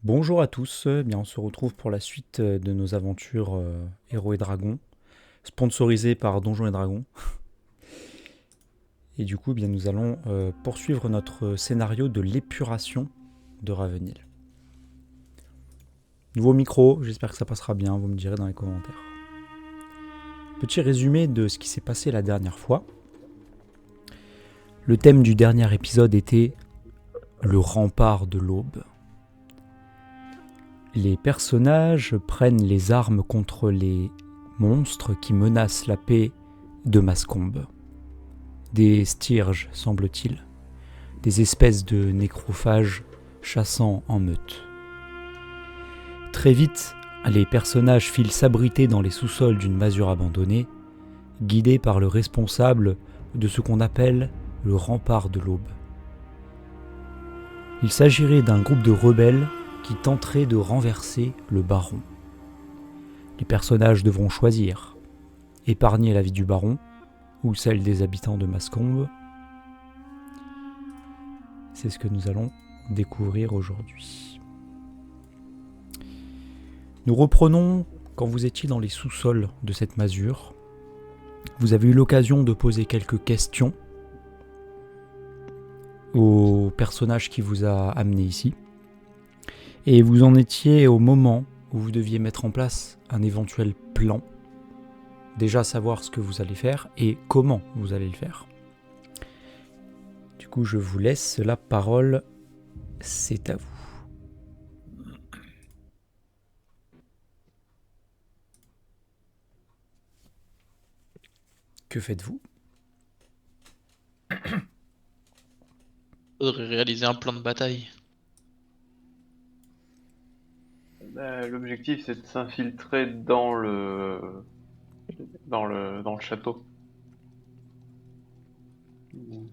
Bonjour à tous, bien on se retrouve pour la suite de nos aventures Héros et Dragons, sponsorisées par Donjons et Dragons. Et du coup, bien nous allons poursuivre notre scénario de l'épuration de Ravenhill. Nouveau micro, j'espère que ça passera bien, vous me direz dans les commentaires. Petit résumé de ce qui s'est passé la dernière fois. Le thème du dernier épisode était le rempart de l'aube. Les personnages prennent les armes contre les monstres qui menacent la paix de Mascombe. Des styrges, semble-t-il, des espèces de nécrophages chassant en meute. Très vite, les personnages filent s'abriter dans les sous-sols d'une masure abandonnée, guidés par le responsable de ce qu'on appelle le rempart de l'aube. Il s'agirait d'un groupe de rebelles qui tenterait de renverser le baron. Les personnages devront choisir, épargner la vie du baron ou celle des habitants de Mascombe. C'est ce que nous allons découvrir aujourd'hui. Nous reprenons quand vous étiez dans les sous-sols de cette masure. Vous avez eu l'occasion de poser quelques questions au personnage qui vous a amené ici. Et vous en étiez au moment où vous deviez mettre en place un éventuel plan. Déjà savoir ce que vous allez faire et comment vous allez le faire. Du coup, je vous laisse la parole. C'est à vous. Que faites-vous ? Faudrait réaliser un plan de bataille. L'objectif, c'est de s'infiltrer dans le château. Hmm.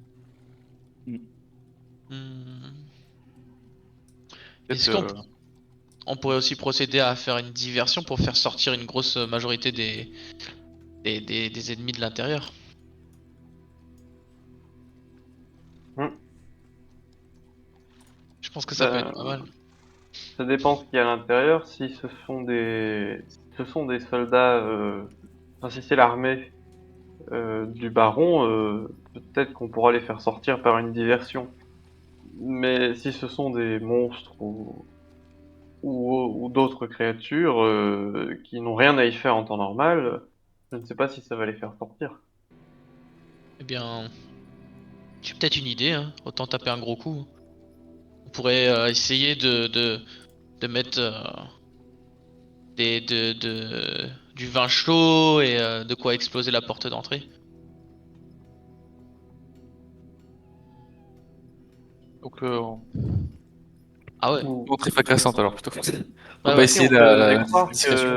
Peut-être Est-ce qu'on pourrait aussi procéder à faire une diversion pour faire sortir une grosse majorité des ennemis de l'intérieur? Je pense que ça peut être pas mal. ça dépend ce qu'il y a à l'intérieur. Si ce sont des soldats, enfin, si c'est l'armée du baron, peut-être qu'on pourra les faire sortir par une diversion. Mais si ce sont des monstres ou d'autres créatures qui n'ont rien à y faire en temps normal, je ne sais pas si ça va les faire sortir. Eh bien, j'ai peut-être une idée, hein. Autant taper un gros coup. On pourrait essayer de mettre du vin chaud et de quoi exploser la porte d'entrée. Donc, Ah ouais. Ou- très fracassante alors plutôt. On Ouais, va ouais. Si essayer on de faisait la croire discrétion.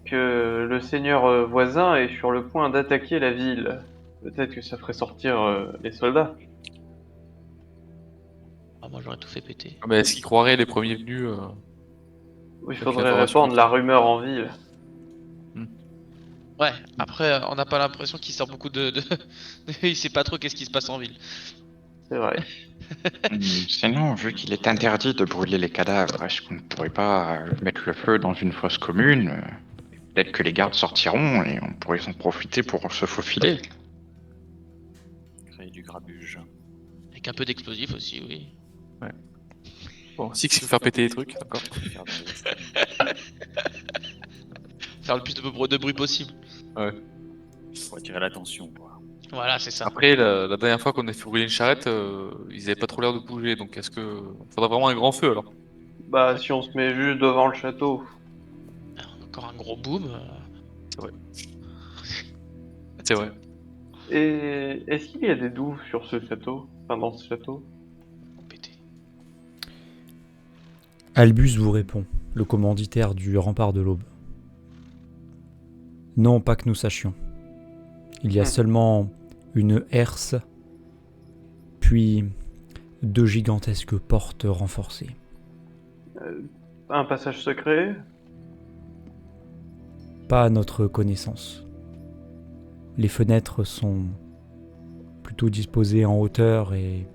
que le seigneur voisin est sur le point d'attaquer la ville. Peut-être que ça ferait sortir les soldats. Ah, moi j'aurais tout fait péter. Mais est-ce qu'ils croiraient les premiers venus Il avec faudrait l'information répandre comme la ça. rumeur en ville. Ouais, après, on n'a pas l'impression qu'il sort beaucoup Il sait pas trop qu'est-ce qui se passe en ville. C'est vrai. Sinon, vu qu'il est interdit de brûler les cadavres, est-ce qu'on ne pourrait pas mettre le feu dans une fosse commune? Peut-être que les gardes sortiront et on pourrait s'en profiter pour se faufiler. Créer du grabuge. Avec un peu d'explosif aussi, oui. Bon, si il faut faire péter les trucs, d'accord. Faire dans les- Faire le plus de bruit possible. Ouais. Pour attirer l'attention, quoi. Voilà, c'est ça. Après, la dernière fois qu'on a fait brûler une charrette, ils avaient pas trop l'air de bouger, donc est-ce que faudrait vraiment un grand feu alors? Bah, si on se met juste devant le château. Encore un gros boom. C'est vrai. Et est-ce qu'il y a des douves sur ce château? Enfin, dans ce château? Pété. Albus vous répond, le commanditaire du rempart de l'aube. Non, pas que nous sachions. Il y a seulement une herse, puis 2 gigantesques portes renforcées. Un passage secret? Pas à notre connaissance. Les fenêtres sont plutôt disposées en hauteur et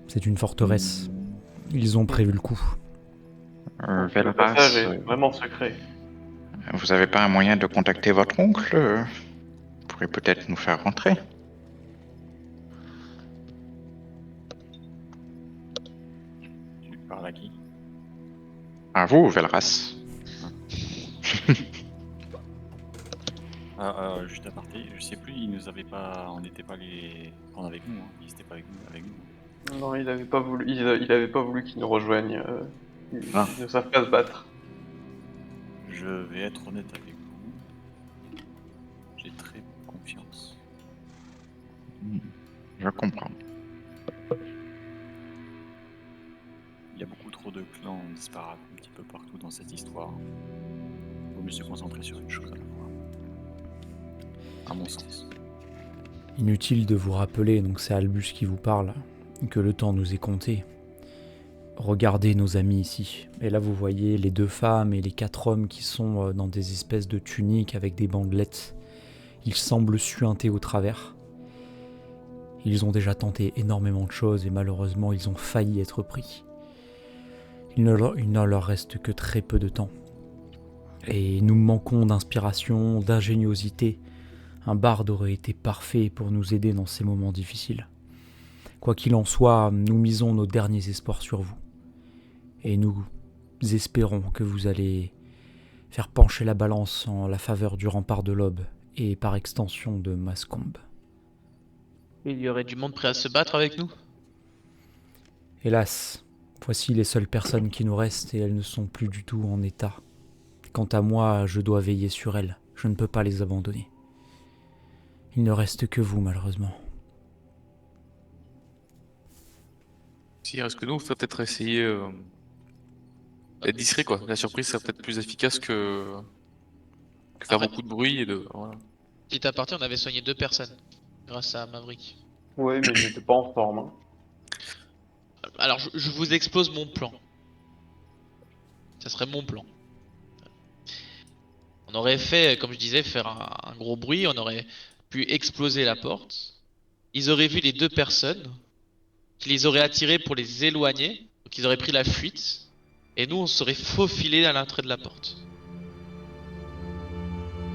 c'est une forteresse. Ils ont prévu le coup. Le Velras, passage est vraiment secret. vous avez pas un moyen de contacter votre oncle Vous pourrez peut-être nous faire rentrer. Tu parles à qui? À vous, Velras. Juste à partir, je sais plus, il nous avait pas, on n'était pas les prendre avec nous, hein. Il était pas avec nous. Non, il avait pas voulu, il avait pas voulu qu'ils nous rejoignent. Ah. Ils ne savent pas se battre. Je vais être honnête avec vous. J'ai très confiance. Je comprends. Il y a beaucoup trop de clans disparates un petit peu partout dans cette histoire. Il vaut mieux se concentrer sur une chose à la fois. À mon sens. Inutile de vous rappeler, donc c'est Albus qui vous parle, que le temps nous est compté. Regardez nos amis ici. Et là vous voyez les 2 femmes et les 4 hommes qui sont dans des espèces de tuniques avec des bandelettes. Ils semblent suinter au travers. Ils ont déjà tenté énormément de choses et malheureusement ils ont failli être pris. Il ne leur reste que très peu de temps. Et nous manquons d'inspiration, d'ingéniosité. Un barde aurait été parfait pour nous aider dans ces moments difficiles. Quoi qu'il en soit, nous misons nos derniers espoirs sur vous. Et nous espérons que vous allez faire pencher la balance en la faveur du rempart de l'Aube et par extension de Mascombe. Il y aurait du monde prêt à se battre avec nous? Hélas, voici les seules personnes qui nous restent et elles ne sont plus du tout en état. Quant à moi, je dois veiller sur elles. Je ne peux pas les abandonner. Il ne reste que vous, malheureusement. S'il reste que nous, il faut peut-être essayer d'être discret, quoi. La surprise serait peut-être plus efficace que faire Après- beaucoup de bruit et de. Voilà. Petit à partir, on avait soigné 2 personnes. Grâce à Maverick. Ouais, mais j'étais pas en forme. Hein. Alors, je vous expose mon plan. Ça serait mon plan. On aurait fait, comme je disais, faire un gros bruit. On aurait pu exploser la porte. Ils auraient vu les 2 personnes. Qui les auraient attirés pour les éloigner. Donc ils auraient pris la fuite. Et nous, on serait faufilés à l'entrée de la porte.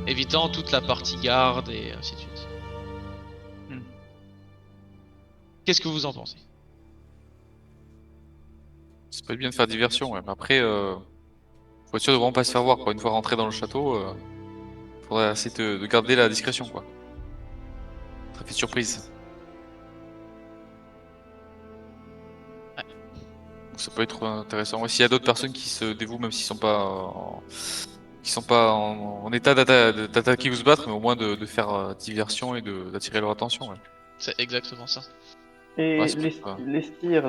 Évitant toute la partie garde et ainsi de suite. Qu'est-ce que vous en pensez? C'est pas bien de faire diversion, ouais. Mais après, faut être sûr de vraiment pas se faire voir, quoi. Une fois rentré dans le château, faudrait essayer de garder la discrétion, quoi. Ça fait surprise. Ouais. Donc ça peut être intéressant. Ouais, s'il y a d'autres personnes qui se dévouent, même s'ils sont pas en état d'attaquer ou se battre, mais au moins de faire diversion et d'attirer leur attention. Ouais. C'est exactement ça. Et Ouais, c'est les, pas- les Steers,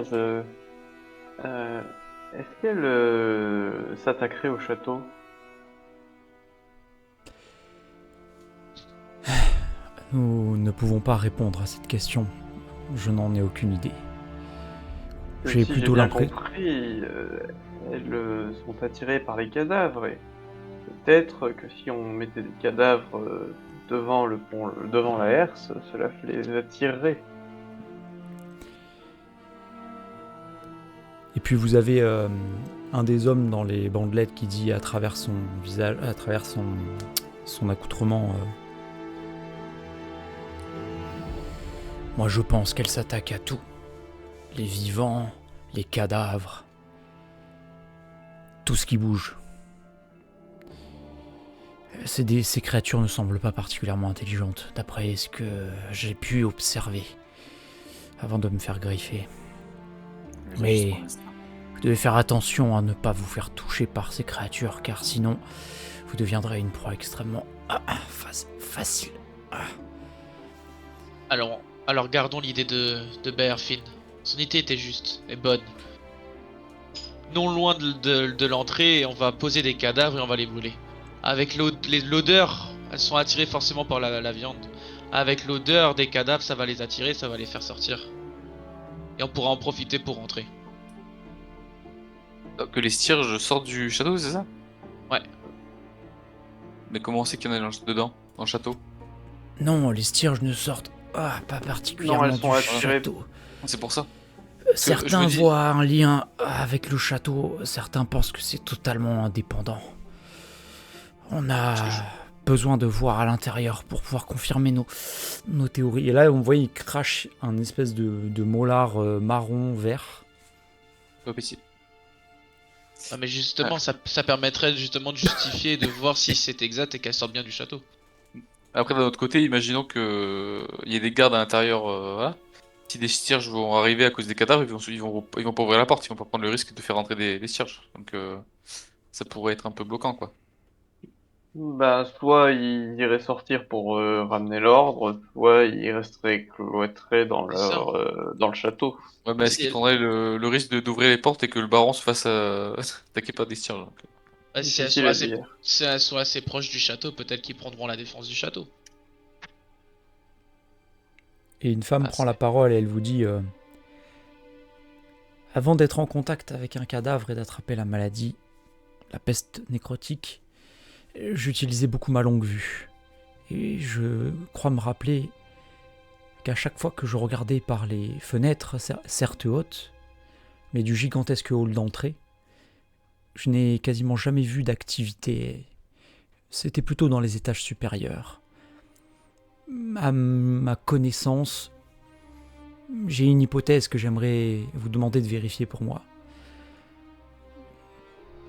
est-ce qu'elles s'attaqueraient au château? Nous ne pouvons pas répondre à cette question. Je n'en ai aucune idée. J'ai Si plutôt bien l'impression... compris, elles sont attirées par les cadavres et peut-être que si on mettait des cadavres devant le pont, devant la herse, cela les attirerait. Et puis vous avez un des hommes dans les bandelettes qui dit à travers son visage, à travers son accoutrement, moi je pense qu'elle s'attaque à tout. Les vivants, les cadavres, tout ce qui bouge. Ces créatures ne semblent pas particulièrement intelligentes, d'après ce que j'ai pu observer avant de me faire griffer. Mais vous devez faire attention à ne pas vous faire toucher par ces créatures, car sinon, vous deviendrez une proie extrêmement facile. Alors gardons l'idée de Bearfin. Son idée était juste et bonne. Non loin de l'entrée, on va poser des cadavres et on va les brûler. Avec l'odeur, elles sont attirées forcément par la viande. Avec l'odeur des cadavres, ça va les attirer, ça va les faire sortir. Et on pourra en profiter pour rentrer. Que les Styrges sortent du château, c'est ça? Ouais. Mais comment on sait qu'il y en a dedans, dans le château? Non, les Styrges ne sortent pas particulièrement Non, elles sont du attirées. château. C'est pour ça. Certains me dis- voient un lien avec le château, certains pensent que c'est totalement indépendant. On a besoin de voir à l'intérieur pour pouvoir confirmer nos théories. Et là, on voit, il crache un espèce de molar marron vert. Pas possible. Ah, mais justement, ça permettrait justement de justifier et de voir si c'est exact et qu'elle sort bien du château. Après, d'un autre côté, imaginons que il y ait des gardes à l'intérieur. Voilà. Si des stierges vont arriver à cause des cadavres, ils vont pas ouvrir la porte, ils vont pas prendre le risque de faire rentrer des stierges. Donc ça pourrait être un peu bloquant, quoi. Bah, soit il irait sortir pour ramener l'ordre, soit il resterait cloîtré dans C'est ça. dans le château. Ouais, mais est-ce qu'ils prendraient le risque d'ouvrir les portes et que le baron se fasse attaquer par des stierges? Ouais, si elles Difficile sont à assez, dire. si elles sont assez proches du château, peut-être qu'ils prendront la défense du château. Et une femme Ah, prend la parole et elle vous dit avant d'être en contact avec un cadavre et d'attraper la maladie, la peste nécrotique, j'utilisais beaucoup ma longue vue. Et je crois me rappeler qu'à chaque fois que je regardais par les fenêtres, certes hautes, mais du gigantesque hall d'entrée, je n'ai quasiment jamais vu d'activité. C'était plutôt dans les étages supérieurs. À ma connaissance, j'ai une hypothèse que j'aimerais vous demander de vérifier pour moi.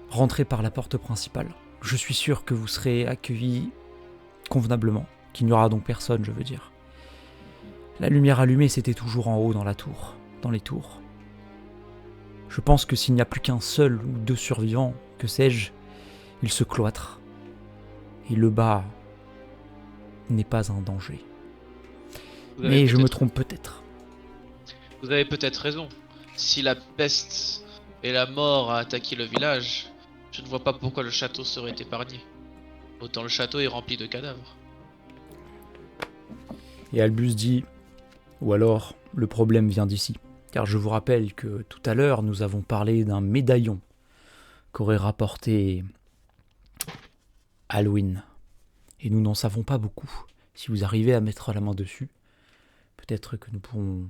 Rentrez par la porte principale. Je suis sûr que vous serez accueillis convenablement, qu'il n'y aura donc personne, je veux dire. La lumière allumée, c'était toujours en haut dans les tours. Je pense que s'il n'y a plus qu'un seul ou deux survivants, que sais-je, ils se cloîtrent. Et le bas n'est pas un danger. Vous avez Mais je me peut-être- trompe peut-être. Vous avez peut-être raison. Si la peste et la mort a attaqué le village, je ne vois pas pourquoi le château serait épargné. Autant le château est rempli de cadavres. Et Albus dit, ou alors le problème vient d'ici. Car je vous rappelle que tout à l'heure, nous avons parlé d'un médaillon qu'aurait rapporté Halloween. Et nous n'en savons pas beaucoup. Si vous arrivez à mettre la main dessus, peut-être que nous pourrons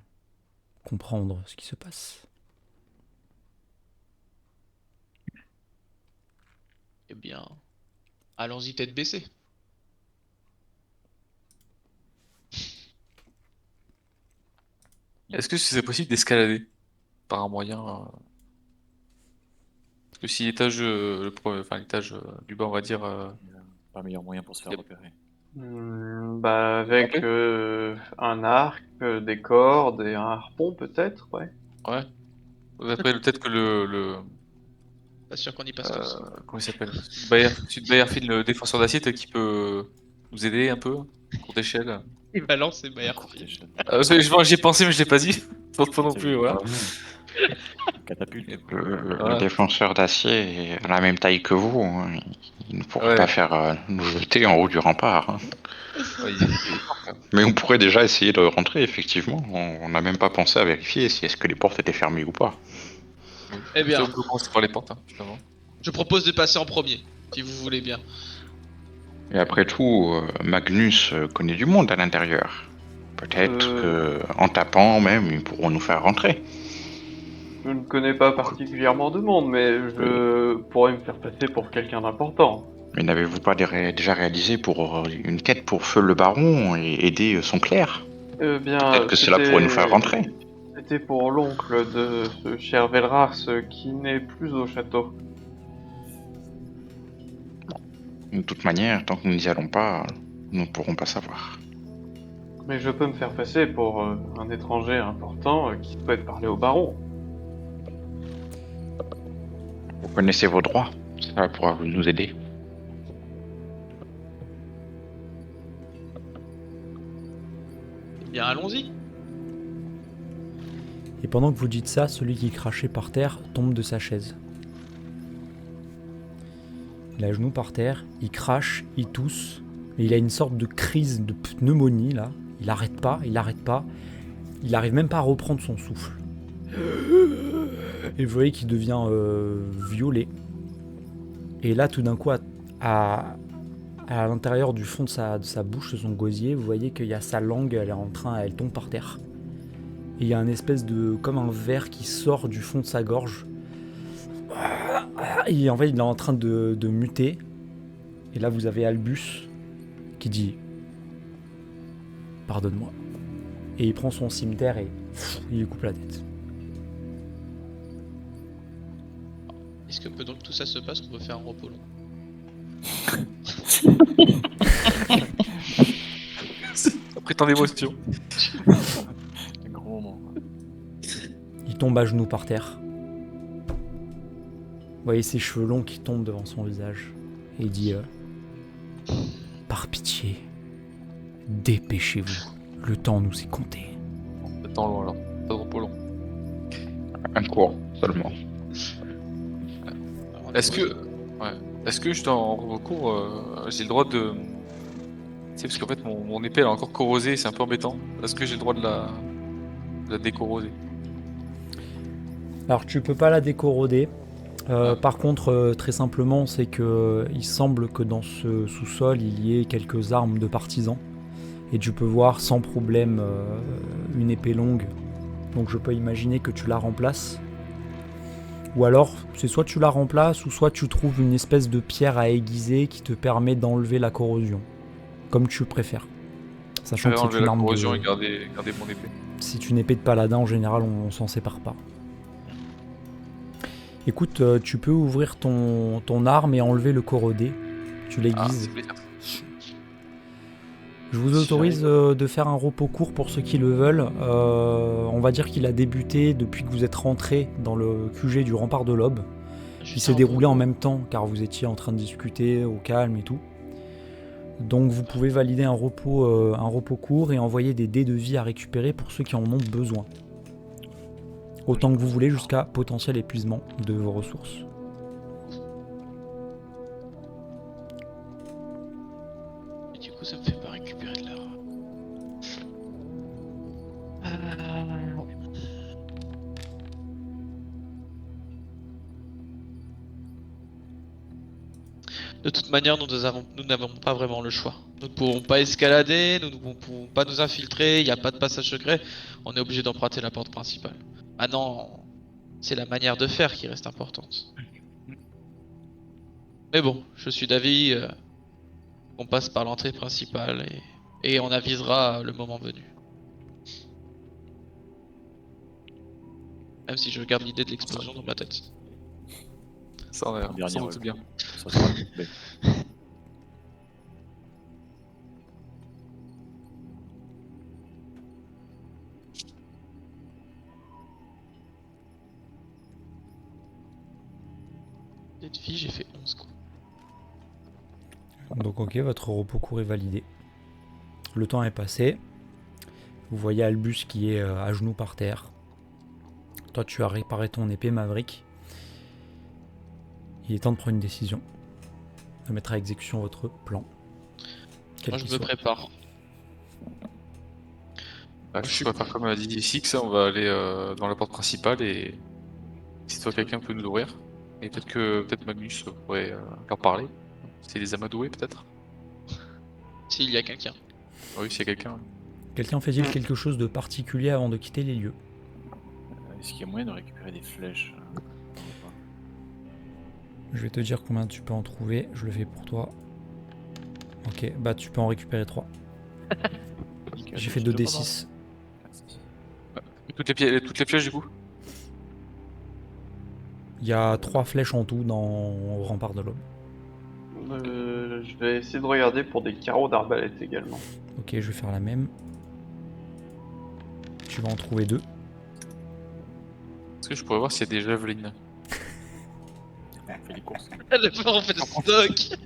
comprendre ce qui se passe. Eh bien, allons-y tête baissée. Est-ce que c'est possible d'escalader par un moyen Parce que si l'étage, l'étage du bas, on va dire. Pas meilleur moyen pour se faire Yep. repérer. Bah, avec Ok. un arc, des cordes et un harpon peut-être, ouais. Ouais. Après, peut-être que Pas sûr qu'on y passe tous. comment il s'appelle? Sud Bayerfield, le défenseur d'acier, peut-être qu'il peut nous aider un peu, courte échelle. Il balance ses Un Bayard. court échelle. J'y ai pensé, mais je l'ai pas dit. Pas non C'est plus, voilà. Catapulte. Le Voilà. défenseur d'acier est à la même taille que vous, hein. Il ne pourra Ouais. pas faire nous jeter en haut du rempart, hein. Ouais, il est fort, quand même. Mais on pourrait déjà essayer de rentrer, effectivement. On n'a même pas pensé à vérifier si est-ce que les portes étaient fermées ou pas. Eh bien, On peut commencer par les portes, hein, finalement. je propose de passer en premier, si vous voulez bien. Et après tout, Magnus connaît du monde à l'intérieur. Peut-être que en tapant même, ils pourront nous faire rentrer. Je ne connais pas particulièrement de monde, mais je pourrais me faire passer pour quelqu'un d'important. Mais n'avez-vous pas déjà réalisé pour une quête pour Feu le Baron et aider son clerc? Bien, Peut-être que cela pourrait nous faire rentrer. C'était pour l'oncle de ce cher Velrars qui n'est plus au château. De toute manière, tant que nous n'y allons pas, nous ne pourrons pas savoir. Mais je peux me faire passer pour un étranger important qui souhaite parler au baron. Vous connaissez vos droits, ça pourra nous aider. Eh bien, allons-y. Et pendant que vous dites ça, celui qui crachait par terre tombe de sa chaise. Il a le genou par terre, il crache, il tousse, mais il a une sorte de crise de pneumonie là. Il arrête pas, il arrive même pas à reprendre son souffle. Et vous voyez qu'il devient violet. Et là, tout d'un coup, à l'intérieur du fond de sa bouche, de son gosier, vous voyez qu'il y a sa langue, elle tombe par terre. Et il y a un espèce de... comme un verre qui sort du fond de sa gorge. Et en fait, il est en train de muter. Et là, vous avez Albus qui dit « Pardonne-moi ». Et il prend son cimeterre et il lui coupe la tête. Est-ce que pendant que tout ça se passe, on peut faire un repos long? Après tant d'émotions. Un gros moment. Il tombe à genoux par terre. Vous voyez ses cheveux longs qui tombent devant son visage. Et il dit par pitié, dépêchez-vous. Le temps nous est compté. Le temps long alors. Pas de repos long. Un cours seulement. Est-ce que juste en recours, j'ai le droit de... Tu sais, parce qu'en fait mon épée elle est encore corrosée, c'est un peu embêtant. Est-ce que j'ai le droit de la décorroser? Alors tu peux pas la décorroder. Par contre, très simplement, c'est que il semble que dans ce sous-sol, il y ait quelques armes de partisans. Et tu peux voir sans problème une épée longue. Donc je peux imaginer que tu la remplaces. Ou alors, c'est soit tu la remplaces, ou soit tu trouves une espèce de pierre à aiguiser qui te permet d'enlever la corrosion. Comme tu préfères. Sachant que c'est une arme corrosion de... et garder mon épée. C'est une épée de paladin, en général, on s'en sépare pas. Écoute, tu peux ouvrir ton arme et enlever le corrodé. Tu l'aiguises. Je vous autorise de faire un repos court pour ceux qui le veulent. On va dire qu'il a débuté depuis que vous êtes rentré dans le QG du rempart de l'Aube. Il s'est déroulé en même temps car vous étiez en train de discuter au calme et tout. Donc vous pouvez valider un repos court et envoyer des dés de vie à récupérer pour ceux qui en ont besoin. Autant que vous voulez jusqu'à potentiel épuisement de vos ressources. Et du coup, ça me fait pas récupérer de l'heure. De toute manière, nous n'avons pas vraiment le choix. Nous ne pourrons pas escalader, nous ne pourrons pas nous infiltrer, il n'y a pas de passage secret. On est obligé d'emprunter la porte principale. Maintenant, c'est la manière de faire qui reste importante. Mais bon, je suis d'avis qu'on passe par l'entrée principale et on avisera le moment venu. Même si je garde l'idée de l'explosion dans ma tête. Ça en est sans doute bien. Ça sera le coup de bec. Cette fille, j'ai fait 11 coups. Donc ok, votre repos court est validé. Le temps est passé. Vous voyez Albus qui est à genoux par terre. Toi tu as réparé ton épée, Maverick. Il est temps de prendre une décision. De mettre à exécution votre plan. Moi je me prépare. Je vais faire comme a dit Six, on va aller dans la porte principale et si toi quelqu'un peut nous l'ouvrir. Et peut-être Magnus pourrait leur parler. C'est les amadoués peut-être. S'il y a quelqu'un. Oui, s'il y a quelqu'un. Quelqu'un fait-il quelque chose de particulier avant de quitter les lieux? Est-ce qu'il y a moyen de récupérer des flèches? Je vais te dire combien tu peux en trouver. Je le fais pour toi. Ok, bah tu peux en récupérer 3. J'ai fait 2d6. Toutes les flèches du coup? Il y a 3 flèches en tout dans le rempart de l'Aube. Je vais essayer de regarder pour des carreaux d'arbalète également. Ok, je vais faire la même. Tu vas en trouver 2. Est-ce que je pourrais voir s'il y a des javelines? On fait les courses. Le on fait le stock.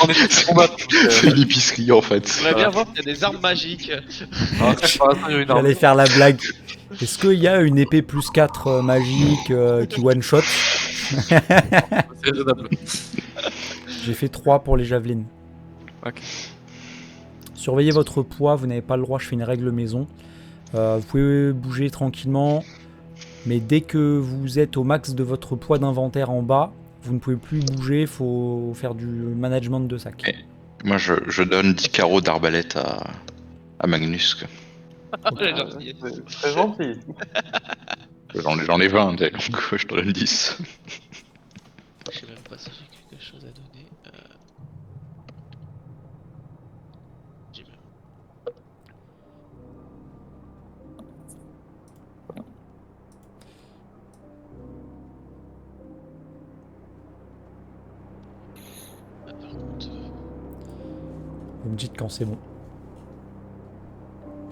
On est tous combattre. C'est une épicerie en fait. J'aimerais bien voir s'il y a des armes magiques. J'allais faire la blague. Est-ce qu'il y a une épée plus 4 magique qui one-shot? C'est raisonnable. J'ai fait 3 pour les javelines. Ok. Surveillez votre poids, vous n'avez pas le droit, je fais une règle maison. Vous pouvez bouger tranquillement, mais dès que vous êtes au max de votre poids d'inventaire en bas, vous ne pouvez plus bouger, il faut faire du management de sac. Moi je donne 10 carreaux d'arbalète à Magnus. La gentillesse. C'est très gentil. J'en ai 20, donc je te donne 10. Je sais même pas si j'ai quelque chose à donner. J'ai même. Par contre, Vous me dites quand c'est bon.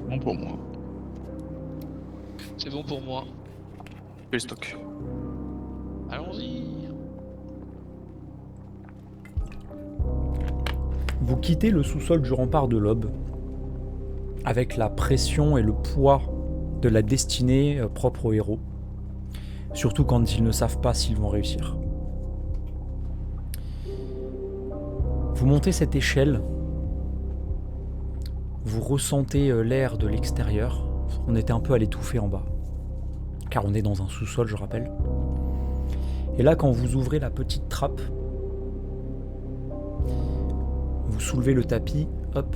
Bon pour moi. c'est bon pour moi. Fais le stock. Allons-y. Vous quittez le sous-sol du rempart de l'Aube avec la pression et le poids de la destinée propre aux héros, surtout quand ils ne savent pas s'ils vont réussir. Vous montez cette échelle, vous ressentez l'air de l'extérieur. On était un peu à l'étouffer en bas, car on est dans un sous-sol, je rappelle. Et là, quand vous ouvrez la petite trappe, vous soulevez le tapis, hop,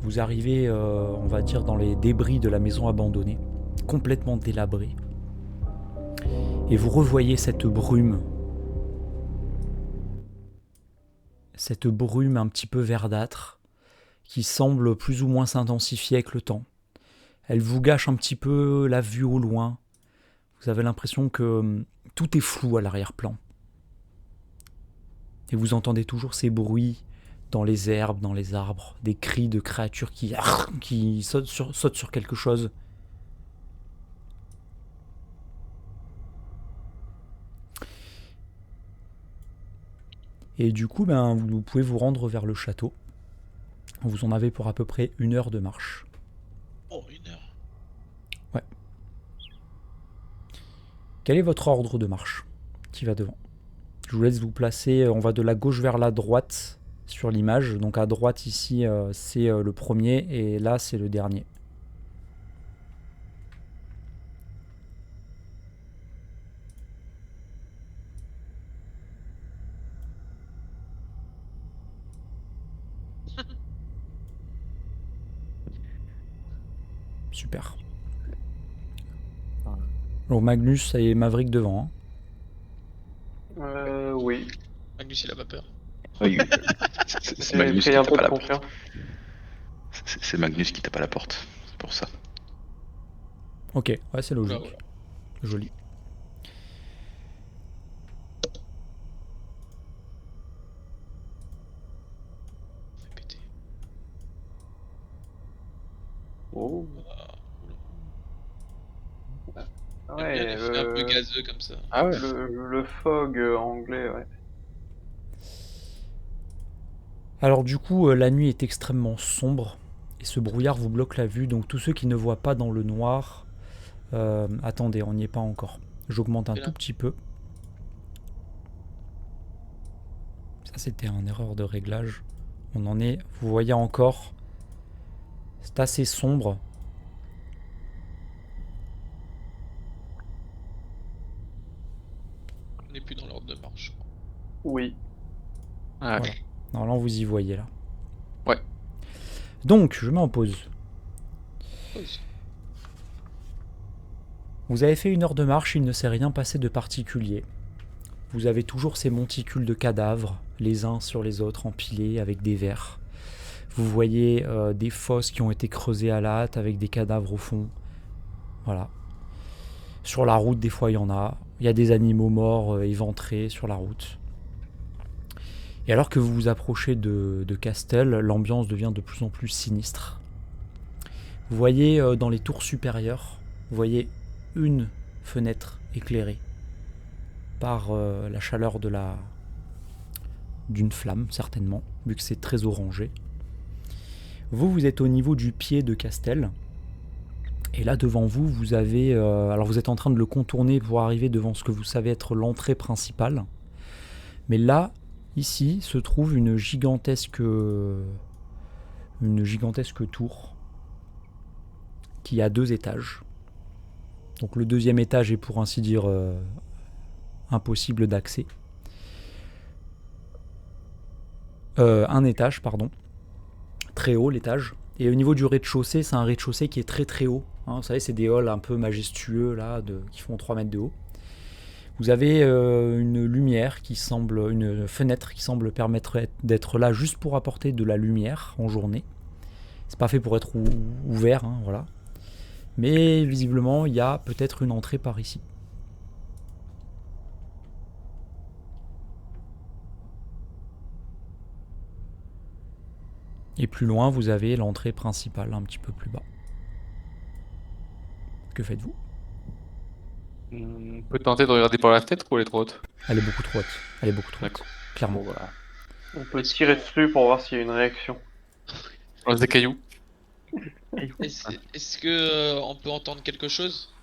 vous arrivez, on va dire, dans les débris de la maison abandonnée, complètement délabrée. Et vous revoyez cette brume un petit peu verdâtre, qui semble plus ou moins s'intensifier avec le temps. Elle vous gâche un petit peu la vue au loin. Vous avez l'impression que tout est flou à l'arrière-plan. Et vous entendez toujours ces bruits dans les herbes, dans les arbres, des cris de créatures qui sautent sur quelque chose. Et du coup, vous pouvez vous rendre vers le château. Vous en avez pour à peu près 1 heure de marche. Oh, 1 heure. Ouais. Quel est votre ordre de marche qui va devant? Je vous laisse vous placer, on va de la gauche vers la droite sur l'image. Donc à droite ici, c'est le premier et là, c'est le dernier. Super. Donc Magnus et Maverick devant. Oui. Magnus, il a pas peur. Oui, c'est J'ai Magnus qui pris un tape peu à de la porte. confiance. C'est Magnus qui tape à la porte, c'est pour ça. Ok, ouais, c'est logique. Oula, oula. Joli. Fait péter. Oh. J'aime bien Ouais, l'effet un peu gazeux comme ça. Ah ouais. le fog anglais, ouais. Alors du coup, la nuit est extrêmement sombre et ce brouillard vous bloque la vue. Donc tous ceux qui ne voient pas dans le noir, attendez, on n'y est pas encore. J'augmente un Et là. tout petit peu. Ça c'était une erreur de réglage. On en est, vous voyez encore, c'est assez sombre. On n'est plus dans l'ordre de marche. Oui. Ah, Voilà. Normalement vous y voyez là. Ouais. Donc je mets en pause. Pause. Vous avez fait 1 heure de marche, il ne s'est rien passé de particulier. Vous avez toujours ces monticules de cadavres, les uns sur les autres, empilés avec des vers. Vous voyez des fosses qui ont été creusées à la hâte avec des cadavres au fond. Voilà. Sur la route, des fois, il y en a. Il y a des animaux morts éventrés sur la route. Et alors que vous vous approchez de Castel, l'ambiance devient de plus en plus sinistre. Vous voyez dans les tours supérieures, vous voyez une fenêtre éclairée par la chaleur d'une flamme, certainement, vu que c'est très orangé. Vous êtes au niveau du pied de Castel. Et là, devant vous, vous avez... alors, vous êtes en train de le contourner pour arriver devant ce que vous savez être l'entrée principale. Mais là, ici, se trouve une gigantesque tour qui a 2 étages. Donc, le 2e étage est, pour ainsi dire, impossible d'accès. Un étage, pardon. Très haut, l'étage. Et au niveau du rez-de-chaussée, c'est un rez-de-chaussée qui est très très haut. Hein. Vous savez, c'est des halls un peu majestueux là, qui font 3 mètres de haut. Vous avez une lumière une fenêtre qui semble permettre d'être là juste pour apporter de la lumière en journée. C'est pas fait pour être ouvert, hein, voilà. Mais visiblement, il y a peut-être une entrée par ici. Et plus loin, vous avez l'entrée principale, un petit peu plus bas. Que faites-vous? On peut tenter de regarder par la fenêtre ou elle est trop haute? Elle est beaucoup trop haute. Elle est beaucoup trop haute, D'accord. clairement. Bon, voilà. On peut tirer dessus pour voir s'il y a une réaction. On lance des cailloux. Est-ce que on peut entendre quelque chose?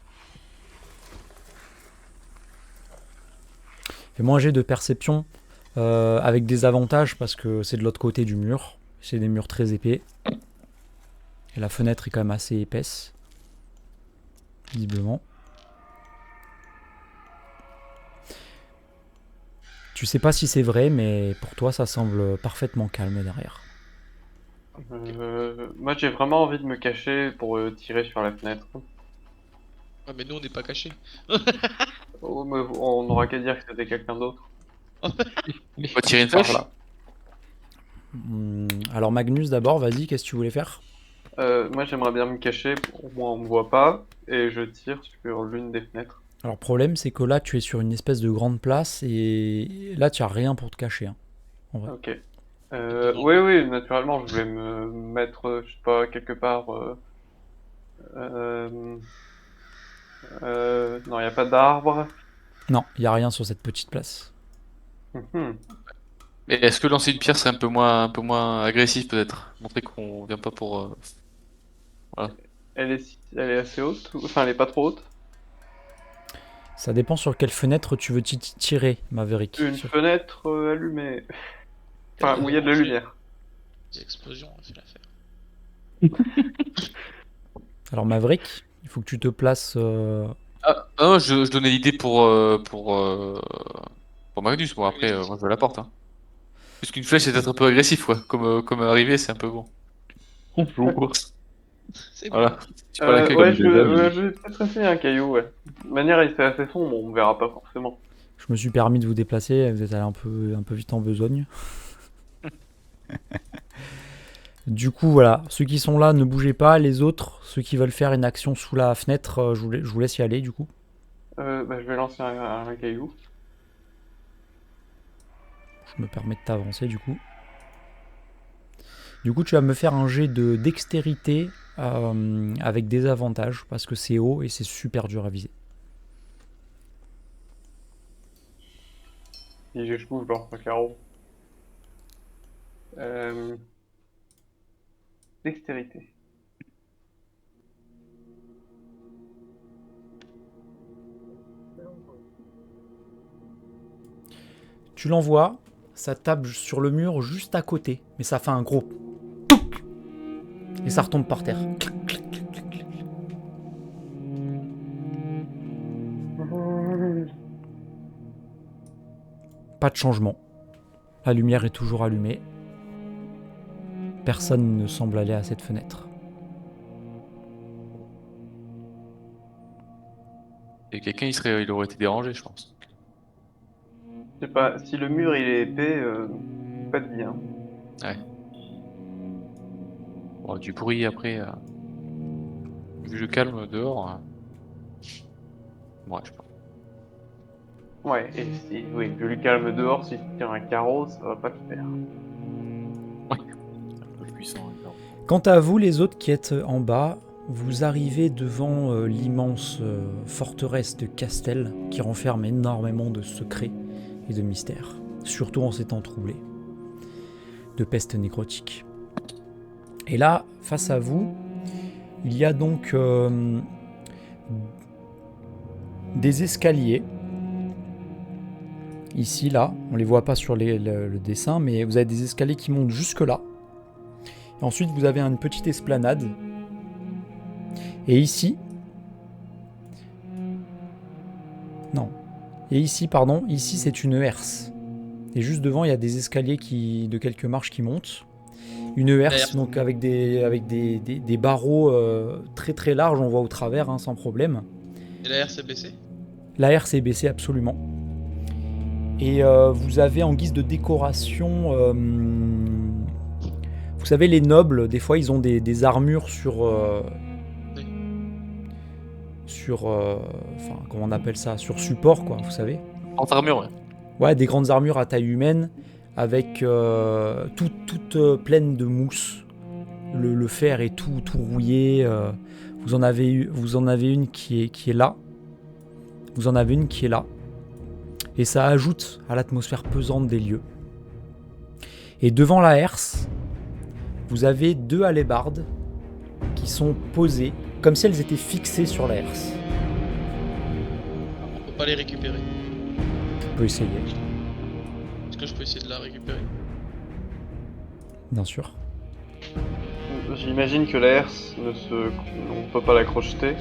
Fais-moi un jet de perception avec des avantages parce que c'est de l'autre côté du mur. C'est des murs très épais. Et la fenêtre est quand même assez épaisse. Visiblement. Tu sais pas si c'est vrai, mais pour toi ça semble parfaitement calme derrière. Moi, j'ai vraiment envie de me cacher pour tirer sur la fenêtre. Ah, mais nous on n'est pas cachés. Oh, mais on n'aura qu'à dire que c'était quelqu'un d'autre. On va tirer une Par flèche? là. Alors Magnus d'abord, vas-y, qu'est-ce que tu voulais faire? Moi, j'aimerais bien me cacher, au moins on me voit pas, et je tire sur l'une des fenêtres. Alors le problème c'est que là tu es sur une espèce de grande place et là tu as rien pour te cacher. Hein, en vrai. Ok. Oui, naturellement, je voulais me mettre, je sais pas, quelque part. Non, il n'y a pas d'arbre. Non, il n'y a rien sur cette petite place. Mhm. Mais est-ce que lancer une pierre serait un peu moins agressif peut-être? Montrer qu'on vient pas pour. Voilà. Elle est assez haute, enfin, elle est pas trop haute. Ça dépend sur quelle fenêtre tu veux tirer, Maverick. Une fenêtre allumée. Enfin, où il y a de la lumière. Des explosions, on a fait l'affaire. Alors Maverick, il faut que tu te places... Ah non, je donnais l'idée pour Magnus. Bon après, moi je la porte. Hein. Puisqu'une flèche c'est peut-être un peu agressif, quoi. Comme arrivé, c'est un peu bon. Bonjour. C'est bon. Voilà. Tu parles à Ouais, quelqu'un. je vais peut-être essayer un caillou, ouais. De toute manière, il fait assez sombre, on me verra pas forcément. Je me suis permis de vous déplacer, vous êtes allé un peu vite en besogne. Du coup, voilà, ceux qui sont là, ne bougez pas. Les autres, ceux qui veulent faire une action sous la fenêtre, je vous laisse y aller, du coup. Bah, je vais lancer un caillou. Je me permets de t'avancer, du coup. Du coup, tu vas me faire un jet de dextérité avec des avantages, parce que c'est haut et c'est super dur à viser. Si je bouge, je lance un carreau. Dextérité. Tu l'envoies, ça tape sur le mur juste à côté, mais ça fait un gros touc et ça retombe par terre. Pas de changement. La lumière est toujours allumée. Personne ne semble aller à cette fenêtre. Et quelqu'un, il aurait été dérangé, je pense. Je sais pas, si le mur il est épais, pas de bien. Ouais. Bon, du bruit après. Vu le calme dehors. Ouais, je sais pas. Ouais, et si, oui, vu le calme dehors, si tu tires un carreau, ça va pas le faire. C'est un peu puissant encore. Quant à vous, les autres qui êtes en bas, vous arrivez devant l'immense forteresse de Castel qui renferme énormément de secrets et de mystères, surtout en ces temps troublés, de peste nécrotique. Et là, face à vous, il y a donc des escaliers. Ici, là, on les voit pas sur le dessin, mais vous avez des escaliers qui montent jusque là. Et ensuite, vous avez une petite esplanade. Et ici... Non. Et ici, pardon, ici c'est une herse. Et juste devant, il y a des escaliers de quelques marches qui montent. Une herse, Herse. donc avec des barreaux très très larges, on voit au travers, hein, sans problème. Et la RC baissée? La herse est baissée absolument. Et vous avez en guise de décoration, vous savez, les nobles, des fois, ils ont des armures sur, Oui. enfin, comment on appelle ça, sur support, quoi, vous savez. Entre-armure, ouais. Ouais, des grandes armures à taille humaine, avec toutes pleines de mousse. Le fer est tout rouillé. Vous en avez une qui est là. Vous en avez une qui est là. Et ça ajoute à l'atmosphère pesante des lieux. Et devant la herse, vous avez 2 hallébardes qui sont posées, comme si elles étaient fixées sur la herse. On peut pas les récupérer. Tu peux essayer, Est-ce que je peux essayer de la récupérer? bien sûr. J'imagine que la herse on peut pas la crocheter.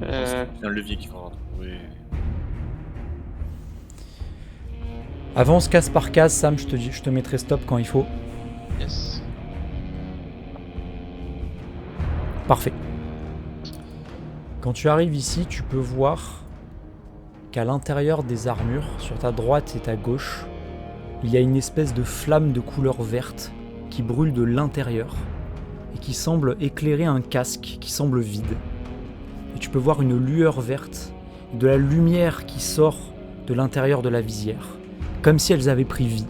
C'est un levier qu'il faudra trouver. Avance case par case, Sam, je te mettrai stop quand il faut. Yes. Parfait. Quand tu arrives ici, tu peux voir qu'à l'intérieur des armures, sur ta droite et ta gauche, il y a une espèce de flamme de couleur verte qui brûle de l'intérieur et qui semble éclairer un casque qui semble vide. Et tu peux voir une lueur verte, de la lumière qui sort de l'intérieur de la visière, comme si elles avaient pris vie.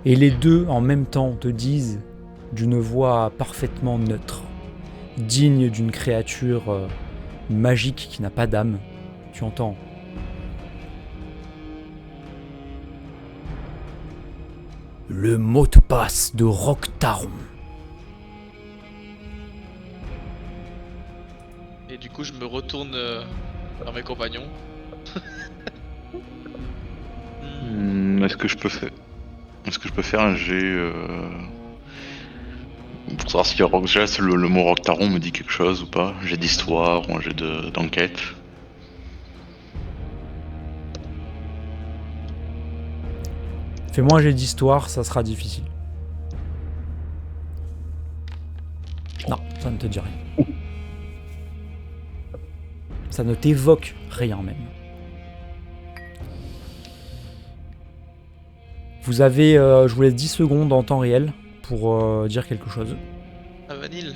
Et les deux, en même temps, te disent d'une voix parfaitement neutre, digne d'une créature magique qui n'a pas d'âme. Tu entends: le mot de passe de Roc-Taron. Et du coup, je me retourne vers mes compagnons. Est-ce que je peux faire un jet pour savoir si le mot Roc-Taron me dit quelque chose ou pas? Un jet d'histoire ou un jet d'enquête? Fais-moi un jet d'histoire, ça sera difficile. Non, ça ne te dit rien. Ça ne t'évoque rien même. Vous avez, je vous laisse 10 secondes en temps réel pour dire quelque chose. Ah, Vanille.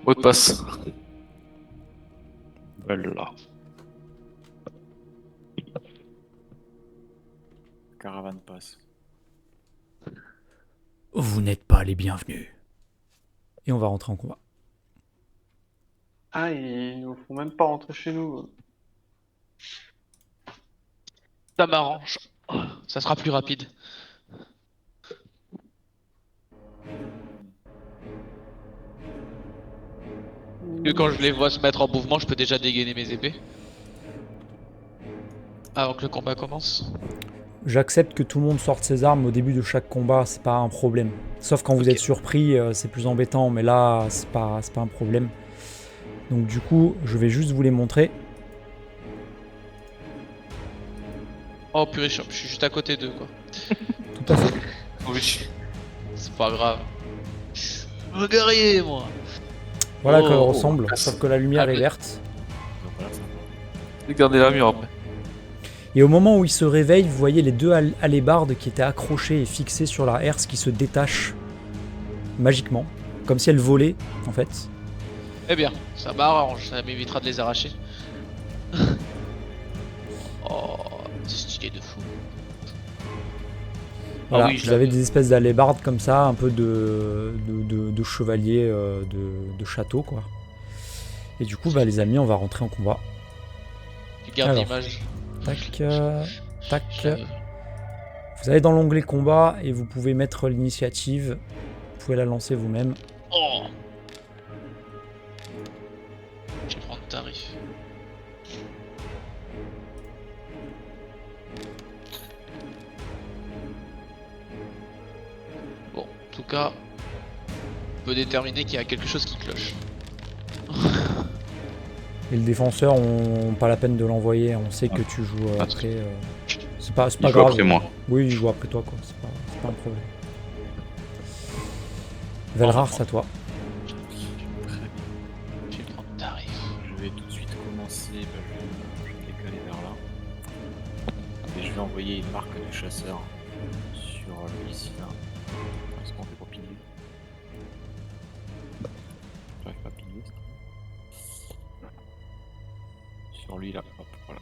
Mot de passe. Voilà. Caravane passe. Vous n'êtes pas les bienvenus. Et on va rentrer en combat. Ah, ils nous font même pas rentrer chez nous. Ça m'arrange. Ça sera plus rapide. Que quand je les vois se mettre en mouvement, je peux déjà dégainer mes épées. Avant que le combat commence. J'accepte que tout le monde sorte ses armes au début de chaque combat, c'est pas un problème. Sauf quand vous Ok. êtes surpris, c'est plus embêtant, mais là, c'est pas un problème. Donc du coup, je vais juste vous les montrer. Oh purée, je suis juste à côté d'eux quoi. Tout à fait. Oui. C'est pas grave. Je suis un guerrier moi. Voilà Oh, qu'elle oh, ressemble, classe. sauf que la lumière Ah, est mais- verte. Donc voilà, ça va. Gardez l'armure après. Et au moment où il se réveille, vous voyez les 2 hallébardes qui étaient accrochées et fixées sur la herse qui se détachent magiquement, comme si elles volaient en fait. Eh bien, ça m'arrange, ça m'évitera de les arracher. Oh, c'est stylé de fou. Voilà, Ah oui, je vous l'avais. avez des espèces d'hallébardes comme ça, un peu de chevaliers de château quoi. Et du coup, bah, les amis, on va rentrer en combat. Tu gardes Alors. l'image. Tac, tac. J'avais- Vous allez dans l'onglet combat et vous pouvez mettre l'initiative. Vous pouvez la lancer vous-même. Oh. Je vais prendre tarif. Bon, en tout cas, on peut déterminer qu'il y a quelque chose qui cloche. Et le défenseur, on pas la peine de l'envoyer. On sait que tu joues après. C'est pas Il joue grave. après moi. Oui, il joue après toi, quoi. C'est pas un problème. Velrar, c'est à toi. Très bien. Je vais prendre tarif. Je vais tout de suite commencer, je vais me décaler vers là. Et je vais envoyer une marque de chasseur sur lui ici là. Est-ce qu'on fait pas piller? J'arrive pas à piller ça. Sur lui là, hop, voilà.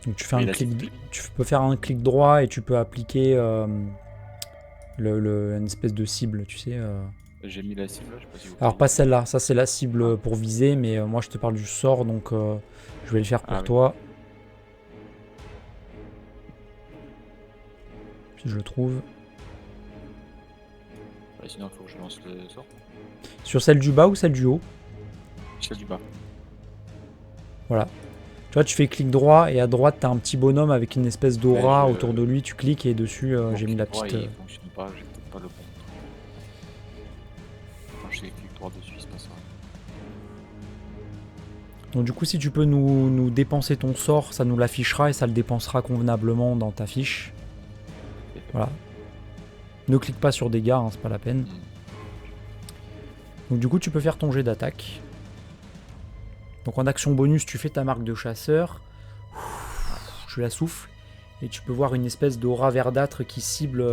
Donc tu fais Oui, un là, clic, c'est fini. tu peux faire un clic droit et tu peux appliquer une espèce de cible, tu sais. J'ai mis la cible là, je sais pas si vous Alors voyez. pas celle-là, ça c'est la cible Ah. pour viser, mais moi je te parle du sort, donc je vais le faire pour Ah oui. toi. Si je le trouve. Ouais, sinon il faut que je lance le sort. Sur celle du bas ou celle du haut? Celle du bas. Voilà. Tu vois, tu fais clic droit et à droite t'as un petit bonhomme avec une espèce d'aura Ouais, je- autour de lui, tu cliques et dessus Bon, j'ai mis la clic droit, petite... il fonctionne pas, j'ai peut-être pas le bon. Quand je fais clic droit dessus, c'est pas ça. Donc du coup si tu peux nous dépenser ton sort, ça nous l'affichera et ça le dépensera convenablement dans ta fiche. Voilà. Ne clique pas sur dégâts, hein, c'est pas la peine. Hmm. Donc du coup tu peux faire ton jet d'attaque. Donc en action bonus tu fais ta marque de chasseur. Je la souffle. Et tu peux voir une espèce d'aura verdâtre qui cible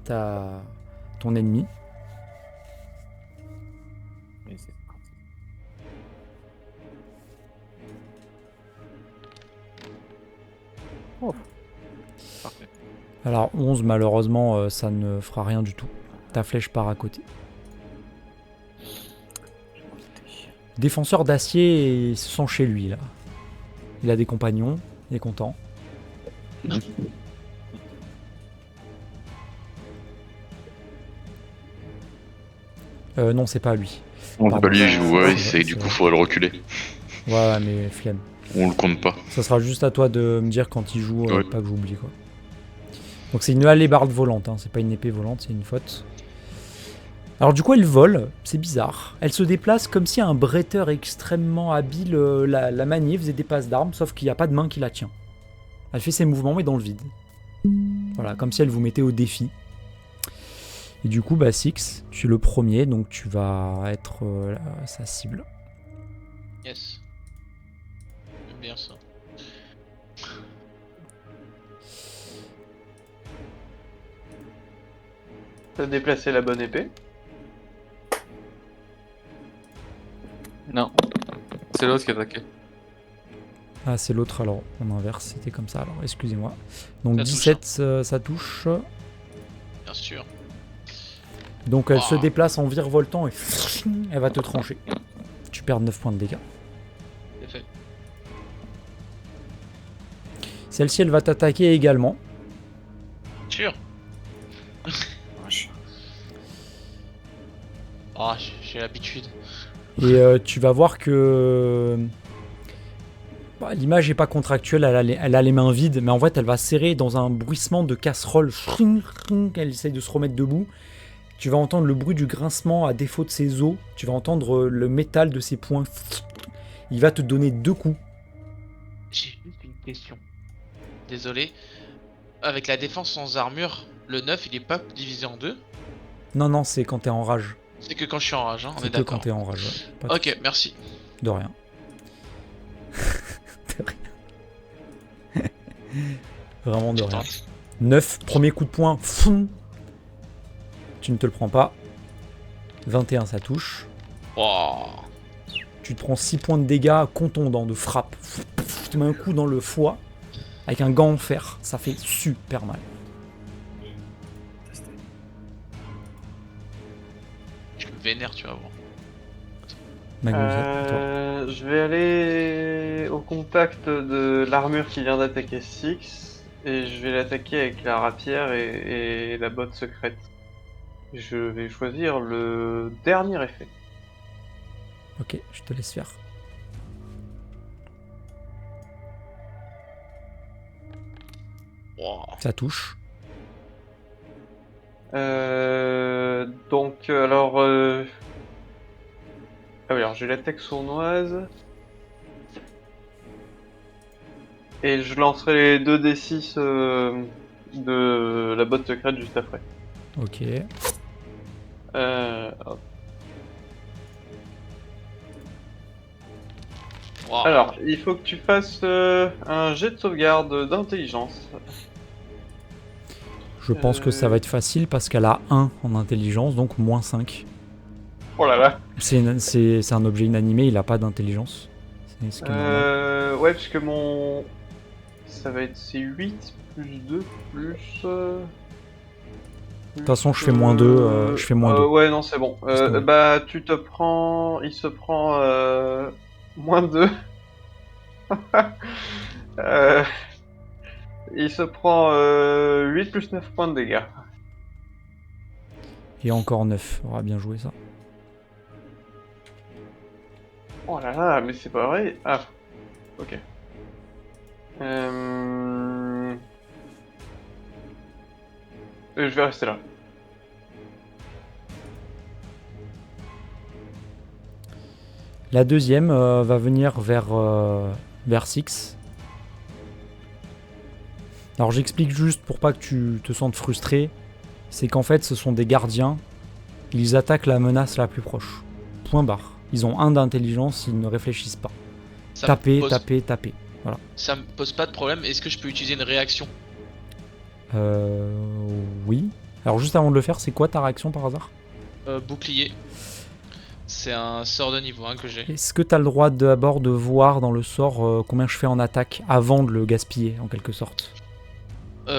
ton ennemi. Mais c'est parti. Oh. Parfait. Alors 11 malheureusement ça ne fera rien du tout. Ta flèche part à côté. Je vais m'en douter. Défenseur d'acier il se sent chez lui là. Il a des compagnons, il est content. Non c'est pas à lui. On Pardon. lui joue, C'est ouais, vrai, c'est du c'est coup vrai. faut le reculer. Ouais mais flemme. On le compte pas. Ça sera juste à toi de me dire quand il joue, Ouais. pas que j'oublie quoi. Donc c'est une hallebarde volante, hein. C'est pas une épée volante, c'est une faute. Alors du coup elle vole, c'est bizarre. Elle se déplace comme si un bretteur extrêmement habile la maniait, faisait des passes d'armes, sauf qu'il n'y a pas de main qui la tient. Elle fait ses mouvements mais dans le vide. Voilà, comme si elle vous mettait au défi. Et du coup, bah Six, tu es le premier, donc tu vas être sa cible. Yes. J'aime bien ça. T'as déplacé la bonne épée. Non. C'est l'autre qui a attaqué. Ah, c'est l'autre alors, on inverse, c'était comme ça alors, excusez-moi. Donc Ça touche, 17, ça touche. Bien sûr. Donc elle se Ah. déplace en virevoltant et elle va te trancher. Tu perds 9 points de dégâts. C'est fait. Celle-ci, elle va t'attaquer également. Sûr. Vache. Ah, j'ai l'habitude. Et tu vas voir que bah, l'image n'est pas contractuelle, elle a les mains vides, mais en fait elle va serrer dans un bruissement de casserole. Elle essaye de se remettre debout. Tu vas entendre le bruit du grincement à défaut de ses os. Tu vas entendre le métal de ses poings. Il va te donner 2 coups. J'ai juste une question. Désolé. Avec la défense sans armure, le 9 il est pas divisé en deux? Non, non, c'est quand t'es en rage. C'est que quand je suis en rage, hein, on C'est est que quand d'accord. t'es en rage. Ouais. Pas de Ok, soucis. merci. De rien. De rien. Vraiment de Je rien. tente. 9, premier coup de poing. Foum. Tu ne te le prends pas. 21, ça touche. Wow. Tu te prends 6 points de dégâts contondants de frappe. Tu te mets un coup dans le foie avec un gant en fer. Ça fait super mal. Je me vénère, tu vas voir. Magnus, à toi. Je vais aller au contact de l'armure qui vient d'attaquer Six et je vais l'attaquer avec la rapière et la botte secrète. Je vais choisir le dernier effet. Ok, je te laisse faire. Wow. Ça touche. Donc, alors... Ah oui, alors j'ai l'attaque sournoise. Et je lancerai les 2d6 de la botte secrète juste après. Ok. Hop. Wow. Alors, il faut que tu fasses un jet de sauvegarde d'intelligence. Je pense que ça va être facile parce qu'elle a 1 en intelligence, donc moins 5. Oh là là. C'est un objet inanimé, il a pas d'intelligence. C'est ce qui est normal. Ouais, parce que mon... Ça va être c'est 8 plus 2 plus... De toute façon, je fais moins 2. Je fais moins 2. Ouais, non, c'est bon. Parce que- Bah, tu te prends... Il se prend... moins 2. Euh, Il se prend 8 plus 9 points de dégâts. Et encore 9. On aura bien joué ça. Oh là là, mais c'est pas vrai. Ah, ok. Je vais rester là. La deuxième va venir vers Six. Alors j'explique juste pour pas que tu te sentes frustré. C'est qu'en fait ce sont des gardiens. Ils attaquent la menace la plus proche. Point barre. Ils ont 1 d'intelligence, ils ne réfléchissent pas. Ça Taper, me pose... taper, taper. Ça me pose pas de problème. Est-ce que je peux utiliser une réaction? Oui. Alors juste avant de le faire, c'est quoi ta réaction par hasard? Bouclier. C'est un sort de niveau 1 que j'ai. Est-ce que tu as le droit d'abord de voir dans le sort combien je fais en attaque avant de le gaspiller en quelque sorte?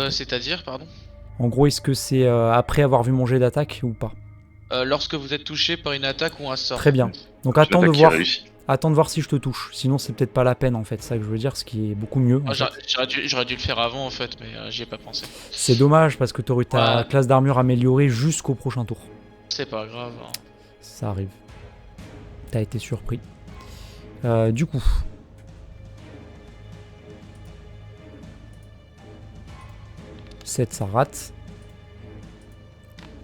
C'est-à-dire, pardon? En gros, est-ce que c'est après avoir vu mon jet d'attaque ou pas? Lorsque vous êtes touché par une attaque ou un sort. Très bien. Donc L'attaque qui réussit. attends de voir si je te touche. Sinon, c'est peut-être pas la peine en fait, c'est ça que je veux dire, ce qui est beaucoup mieux. En Ah, fait. j'aurais dû le faire avant en fait, mais j'y ai pas pensé. C'est dommage parce que tu aurais ta Ouais. classe d'armure améliorée jusqu'au prochain tour. C'est pas grave. Hein. Ça arrive. T'as été surpris. Du coup. « 7, ça rate.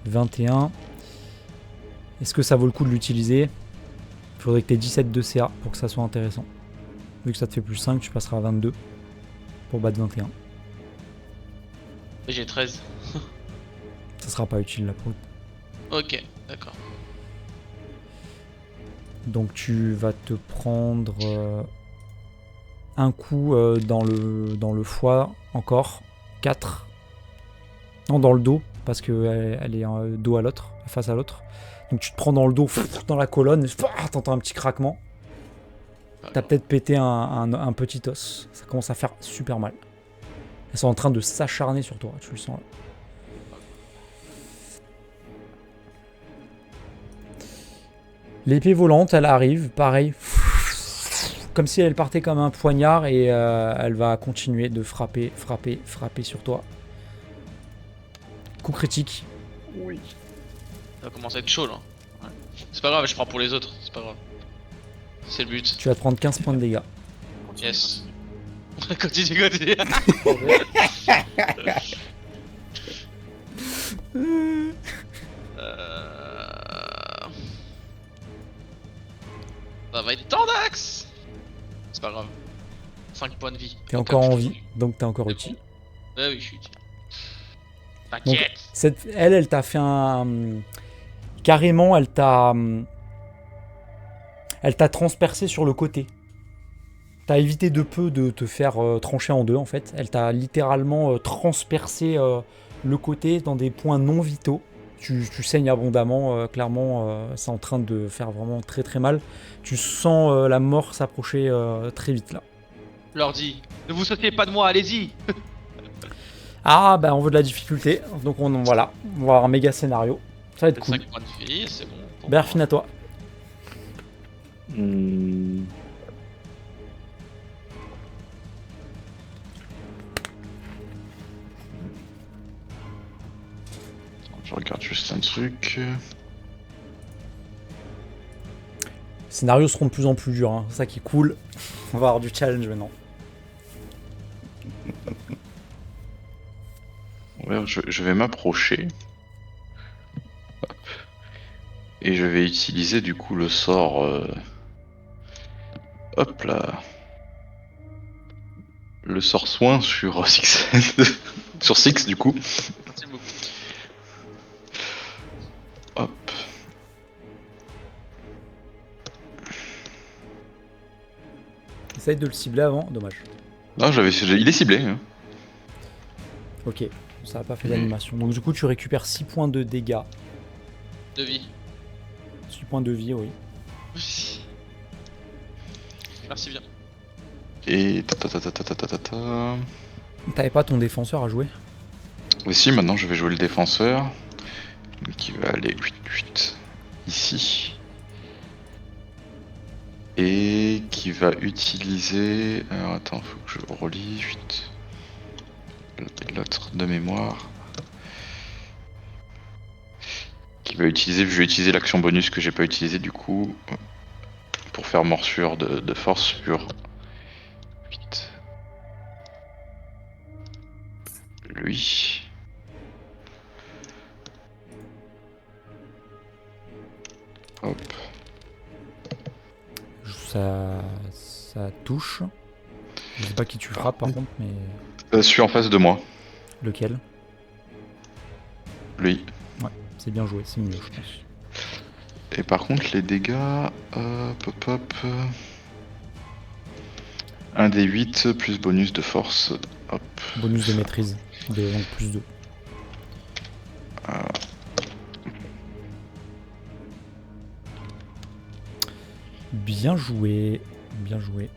21. Est-ce que ça vaut le coup de l'utiliser? Il faudrait que tu aies 17 de CA pour que ça soit intéressant. Vu que ça te fait plus 5, tu passeras à 22 pour battre 21. J'ai 13. Ça sera pas utile là pour le coup. Ok, d'accord. Donc tu vas te prendre un coup dans le foie encore. 4. Non, dans le dos, parce qu'elle elle est dos à l'autre, face à l'autre. Donc tu te prends dans le dos, dans la colonne, t'entends un petit craquement. T'as peut-être pété un petit os. Ça commence à faire super mal. Elles sont en train de s'acharner sur toi, tu le sens là. L'épée volante, elle arrive, pareil. Comme si elle partait comme un poignard et elle va continuer de frapper sur toi. Coup critique. Oui. Ça va commencer à être chaud là. Ouais. C'est pas grave, je prends pour les autres, c'est pas grave. C'est le but. Tu vas te prendre 15 points de dégâts. Continue, Yes. continue. Continue. Ça va être Tandax. C'est pas grave. 5 points de vie. T'es encore en vie, donc t'es encore utile. Ouais, oui, je suis utile. Donc, T'inquiète. elle t'a fait carrément, elle t'a transpercé sur le côté. T'as évité de peu de te faire trancher en deux en fait. Elle t'a littéralement transpercé le côté dans des points non vitaux. Tu saignes abondamment, clairement, c'est en train de faire vraiment très très mal. Tu sens la mort s'approcher très vite là. Je leur dis, ne vous sautez pas de moi, allez-y. Ah bah on veut de la difficulté, donc voilà, on va avoir un méga scénario. Ça va être cool. 5 points de vie, c'est bon. pour Berfin, à toi. Je regarde juste un truc. Les scénarios seront de plus en plus durs, hein. C'est ça qui est cool. On va avoir du challenge maintenant. Ouais, je vais m'approcher. Hop. Et je vais utiliser du coup le sort. Hop là. le sort soin sur Six. Sur Six, du coup. Merci beaucoup. Hop. Essaye de le cibler avant, dommage. Non, il est ciblé. Hein. Ok, ça a pas fait d'animation. Donc du coup tu récupères 6 points de dégâts. De vie. 6 points de vie, oui. Merci bien. Et T'avais pas ton défenseur à jouer? aussi, maintenant je vais jouer le défenseur. Qui va aller 8-8 ici. Et qui va utiliser... Alors attends, faut que je relis 8. L'autre de mémoire. Qui va utiliser... Je vais utiliser l'action bonus que j'ai pas utilisé du coup. Pour faire morsure de force sur 8. Lui. Hop. Ça touche. Je sais pas qui tu frappes par contre, mais... Celui en face de moi. Lequel? Lui. Ouais, c'est bien joué, c'est mieux je pense. Et par contre les dégâts... Hop. 1 des 8 plus bonus de force. Hop. Bonus de maîtrise, donc plus 2. Bien joué, bien joué.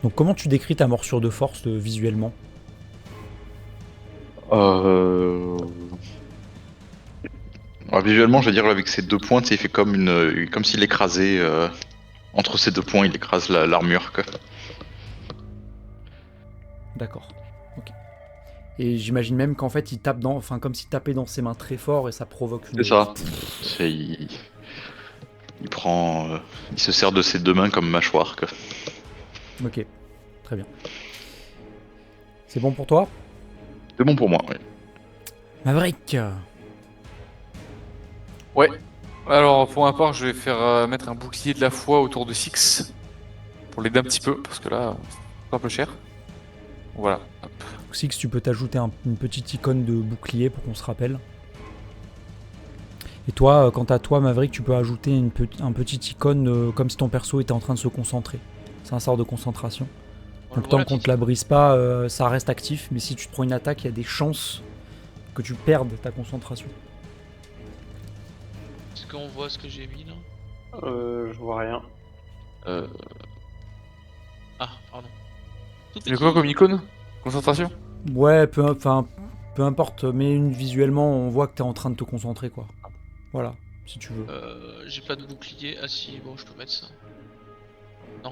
Donc comment tu décris ta morsure de force visuellement? Visuellement, je veux dire, avec ses 2 points, il fait comme s'il écrasait entre ses 2 points, il écrase l'armure. D'accord. Ok. Et j'imagine même qu'en fait il tape dans, enfin comme s'il tapait dans ses mains très fort et ça provoque une. C'est ça. Il prend, il se sert de ses 2 mains comme mâchoire. Ok. Très bien. C'est bon pour toi? C'est bon pour moi. Oui. Maverick. Ouais. Alors pour ma part, je vais faire mettre un bouclier de la foi autour de Six pour l'aider un petit peu parce que là, c'est un peu cher. Voilà. Hop. Six, tu peux t'ajouter une petite icône de bouclier pour qu'on se rappelle. Et toi, quant à toi, Maverick, tu peux ajouter un petit icône comme si ton perso était en train de se concentrer. C'est un sort de concentration. Donc tant qu'on te la brise pas, ça reste actif. Mais si tu te prends une attaque, il y a des chances que tu perdes ta concentration. Est-ce qu'on voit ce que j'ai mis là? Je vois rien. Ah, pardon. Tout Tu veux quoi comme icône? Concentration? Ouais, peu importe, mais visuellement, on voit que t'es en train de te concentrer, quoi. Voilà, si tu veux. J'ai pas de bouclier. Ah si, bon, je peux mettre ça. Non.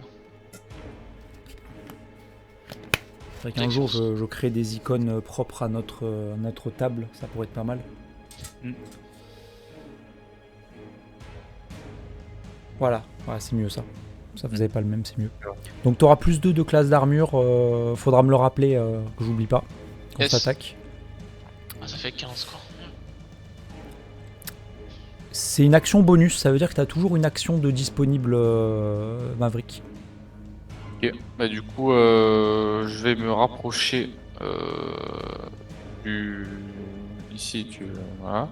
C'est vrai qu'un jour, je crée des icônes propres à notre table, ça pourrait être pas mal. Voilà, ouais, c'est mieux ça. Ça, vous avez pas le même, c'est mieux. Donc t'auras plus 2 de classe d'armure, faudra me le rappeler, que j'oublie pas, quand Yes. ça attaque. Ah, ça fait 15 quoi. C'est une action bonus, ça veut dire que t'as toujours une action de disponible, Maverick. Ok. Bah du coup, je vais me rapprocher du... Ici, voilà.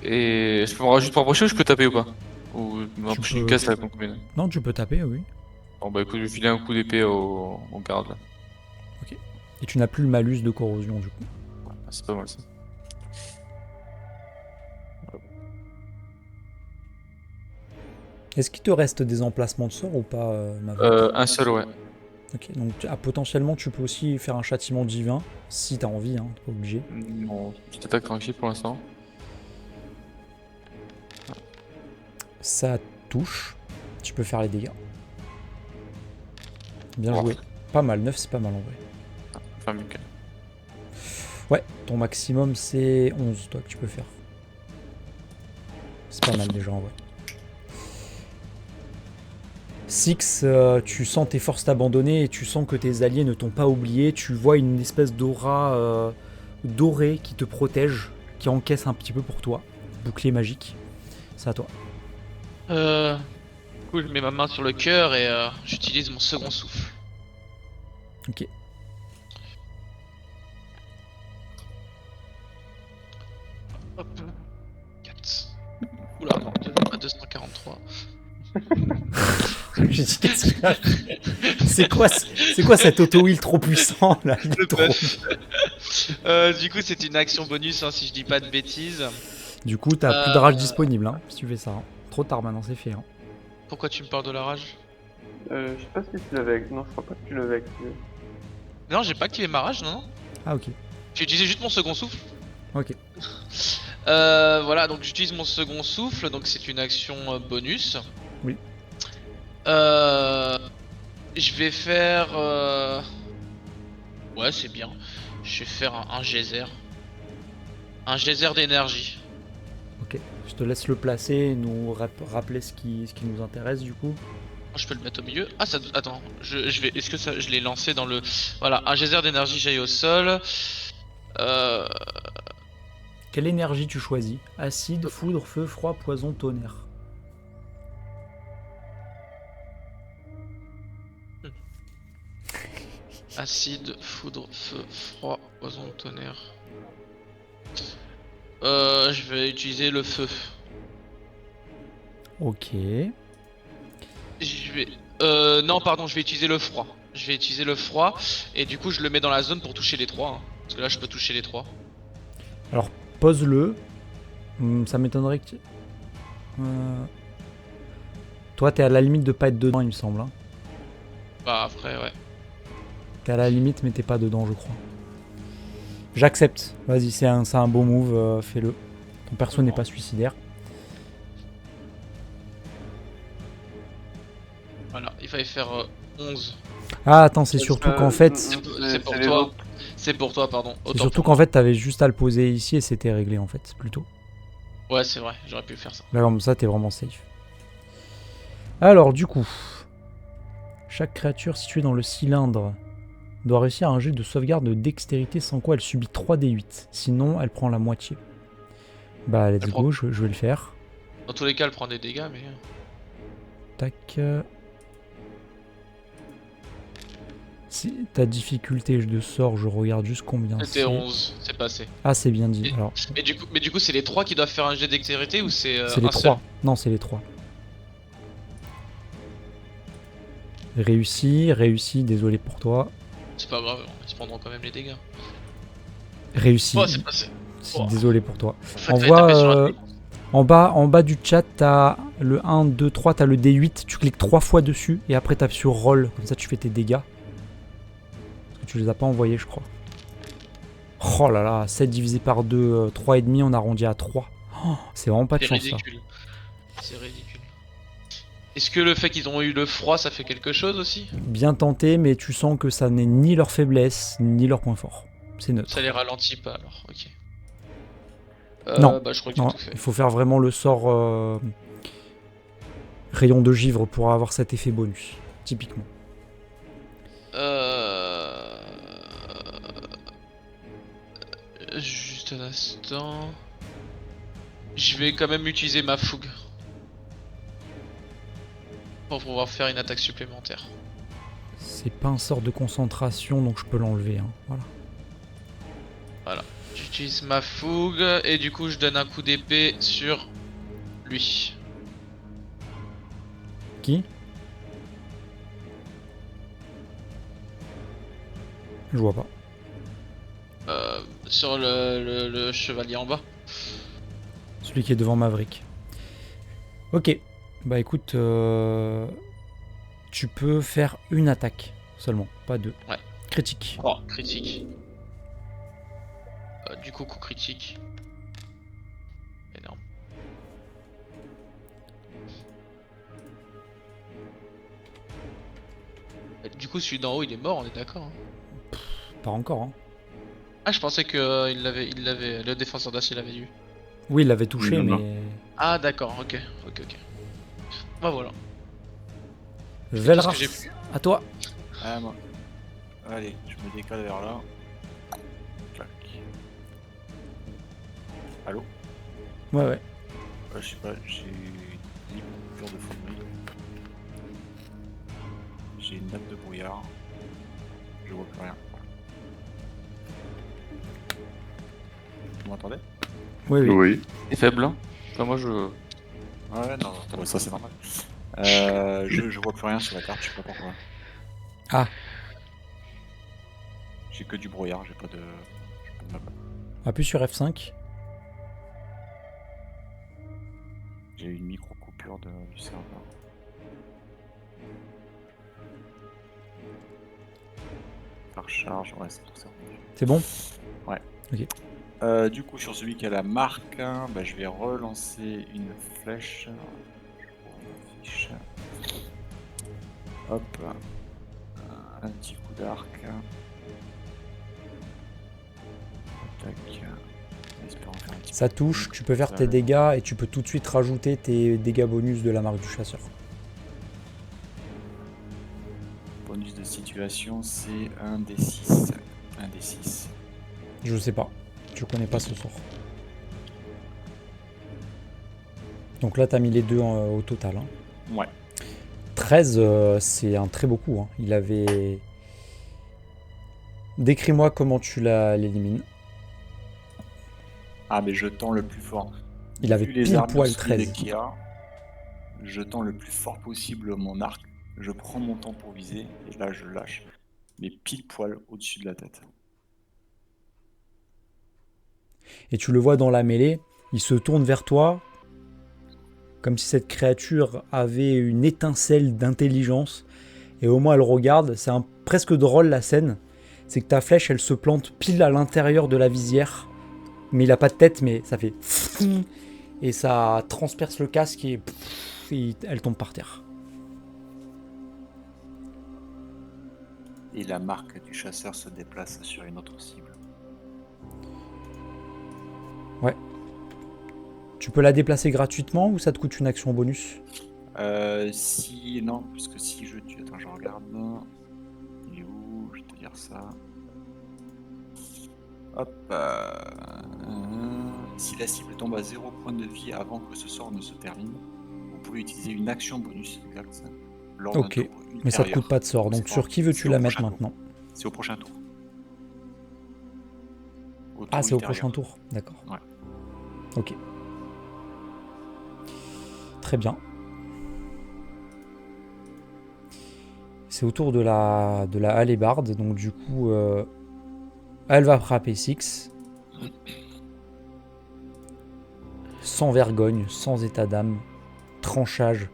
Et je peux juste me rapprocher ou je peux taper ou pas? Ou m'empêcher une casse là donc mais... Non, tu peux taper, oui. Bon bah écoute, je vais filer un coup d'épée au garde là. Et tu n'as plus le malus de corrosion, du coup. Ah, c'est pas mal ça. Est-ce qu'il te reste des emplacements de sort ou pas, Maverick? Un seul, ouais. Ok, donc potentiellement tu peux aussi faire un châtiment divin, si t'as envie, hein, t'es pas obligé. Bon, petite attaque tranquille pour l'instant. Ça touche, tu peux faire les dégâts. Bien Oh. joué. Pas mal, 9 c'est pas mal en vrai. Enfin, mieux que... Ouais, ton maximum c'est 11, toi, que tu peux faire. C'est pas mal déjà en vrai. Six, tu sens tes forces t'abandonner et tu sens que tes alliés ne t'ont pas oublié. Tu vois une espèce d'aura dorée qui te protège, qui encaisse un petit peu pour toi. Bouclier magique. C'est à toi. coup, je mets ma main sur le cœur et j'utilise mon second souffle. Ok. Hop. 4. Oula, non, 243. J'ai dit qu'est-ce qu'il a fait. C'est quoi cet auto-wheel trop puissant là? Il est Le trop- buff. Du coup, c'est une action bonus, hein, si je dis pas de bêtises. Du coup, t'as plus de rage disponible hein, si tu fais ça. Hein. Trop tard maintenant, c'est fait. Hein. Pourquoi tu me parles de la rage? Je sais pas si tu l'avais. Non, je crois pas que tu l'avais activé. Non, j'ai pas activé ma rage, non. Ah ok. J'ai utilisé juste mon second souffle. Ok. Voilà, donc j'utilise mon second souffle, donc c'est une action bonus. Oui. Je vais faire... Ouais, c'est bien. Je vais faire un geyser. Un geyser d'énergie. Ok. Je te laisse le placer et nous rappeler ce qui nous intéresse du coup. Je peux le mettre au milieu. Ah, ça... Attends, je vais... Est-ce que ça... Je l'ai lancé dans le... Voilà, un geyser d'énergie jaillit au sol. Quelle énergie tu choisis? Acide, foudre, feu, froid, poison, tonnerre. Acide, foudre, feu, froid, poison, tonnerre. Je vais utiliser le feu. Ok. Je vais... non, pardon, je vais utiliser le froid. Je vais utiliser le froid, et du coup je le mets dans la zone pour toucher les trois. Hein. Parce que là je peux toucher les trois. Alors pose-le. Ça m'étonnerait que tu... Toi t'es à la limite de pas être dedans il me semble. Hein. Bah après ouais. T'es à la limite mais t'es pas dedans je crois. J'accepte. Vas-y c'est un beau move, fais-le. Ton perso n'est pas suicidaire. Voilà, il fallait faire 11. Ah attends c'est surtout qu'en fait... C'est pour les toi. autres. C'est pour toi, pardon. C'est Autant surtout pour qu'en fait t'avais juste à le poser ici et c'était réglé en fait plutôt. moi. Ouais, c'est vrai, j'aurais pu faire ça. Là comme ça t'es vraiment safe. Alors du coup, chaque créature située dans le cylindre doit réussir un jet de sauvegarde de dextérité sans quoi elle subit 3d8. Sinon elle prend la moitié. Bah let's Elle go, je vais le faire. Dans tous les cas, elle prend des dégâts, mais... Tac. Si ta difficulté de sort, je regarde juste combien C'était c'est. 11, c'est passé. Ah c'est bien dit. Alors Mais du coup, c'est les 3 qui doivent faire un jet de dextérité ou c'est c'est les un seul 3. Non c'est les 3. Réussi, désolé pour toi. C'est pas grave, ils se prendront quand même les dégâts. Réussi. Oh, c'est passé. Oh. Désolé pour toi. En fait, Envoie, taper sur un truc. en bas du chat, t'as le 1, 2, 3, t'as le D8, tu cliques 3 fois dessus et après t'appuies sur roll, comme ça tu fais tes dégâts. Parce que tu les as pas envoyés, je crois. Oh là là, 7 divisé par 2, 3,5, on arrondit à 3. Oh, c'est vraiment pas de C'est chance ça. ridicule. C'est ridicule. Est-ce que le fait qu'ils ont eu le froid, ça fait quelque chose aussi? Bien tenté, mais tu sens que ça n'est ni leur faiblesse, ni leur point fort. C'est neutre. Ça les ralentit pas alors, ok. Non. Bah, je crois que j'ai Non, tout fait. il faut faire vraiment le sort rayon de givre pour avoir cet effet bonus, typiquement. Juste un instant. Je vais quand même utiliser ma fougue. Pour pouvoir faire une attaque supplémentaire. C'est pas un sort de concentration, donc je peux l'enlever. Hein. Voilà. J'utilise ma fougue et du coup je donne un coup d'épée sur lui. Qui? Je vois pas. Sur le chevalier en bas. Celui qui est devant Maverick. Ok. Bah écoute, tu peux faire une attaque seulement, pas deux. Ouais. Critique. Oh, critique. Du coup, coup critique. Énorme. Du coup, celui d'en haut, il est mort, on est d'accord. Hein. Pas encore. Hein. Ah, je pensais que il l'avait, le défenseur d'acier l'avait eu. Oui, il l'avait touché, Non, non. mais. Ah, d'accord, ok. Bah voilà. Velras, tout ce que j'ai à toi. Ah, moi. Allez, je me décale vers là. Clac. Allô? Ouais. Je sais pas, j'ai 10 coupures de fonderie. j'ai une nappe de brouillard. Je vois plus rien. Vous m'entendez? Oui, oui. Oui. C'est faible, hein. Enfin, moi, je... Ouais, non, ouais, ça c'est normal. Je vois plus rien sur la carte, je sais pas pourquoi. Ah, J'ai que du brouillard, j'ai pas de map. appuie sur F5. J'ai eu une micro coupure du serveur. Par charge, ouais, c'est tout ça. C'est bon? Du coup, sur celui qui a la marque, hein, bah, je vais relancer une flèche. Fiche. Hop. Un petit coup d'arc. Tac. Espérons faire un petit Ça peu de touche, bruit. tu peux faire tes dégâts et tu peux tout de suite rajouter tes dégâts bonus de la marque du chasseur. Bonus de situation, c'est un des 6. Un des 6. Je sais pas, je connais pas ce sort. Donc là, t'as mis les deux au total. Hein. Ouais. 13, c'est un très beau coup. Hein. Il avait... Décris-moi comment tu l'élimines. Ah, mais je tends le plus fort. Il avait Vu les pile armes poil de speed 13. qu'il y a, je tends le plus fort possible mon arc. Je prends mon temps pour viser et là je lâche. Mais pile poil au-dessus de la tête. Et tu le vois dans la mêlée, il se tourne vers toi, comme si cette créature avait une étincelle d'intelligence. Et au moins elle regarde, c'est presque drôle la scène. C'est que ta flèche, elle se plante pile à l'intérieur de la visière. Mais il a pas de tête, mais ça fait... Et ça transperce le casque et elle tombe par terre. Et la marque du chasseur se déplace sur une autre cible. Ouais. Tu peux la déplacer gratuitement ou ça te coûte une action bonus? Non, puisque si je tue... Attends, je regarde. Il est où? Je vais te dire ça. Hop. Si la cible tombe à 0 point de vie avant que ce sort ne se termine, vous pouvez utiliser une action bonus. Exact, ça. Lors d'un Ok, tour mais ça te ultérieur. coûte pas de sort. Donc C'est sur pas- qui veux-tu c'est au la mettre prochain tour. maintenant? C'est au prochain tour. Au Ah, tour c'est au ultérieur. prochain tour. D'accord. Ouais. Ok. Très bien. C'est au tour de la hallebarde. Donc du coup, elle va frapper Six. Sans vergogne, sans état d'âme. Tranchage.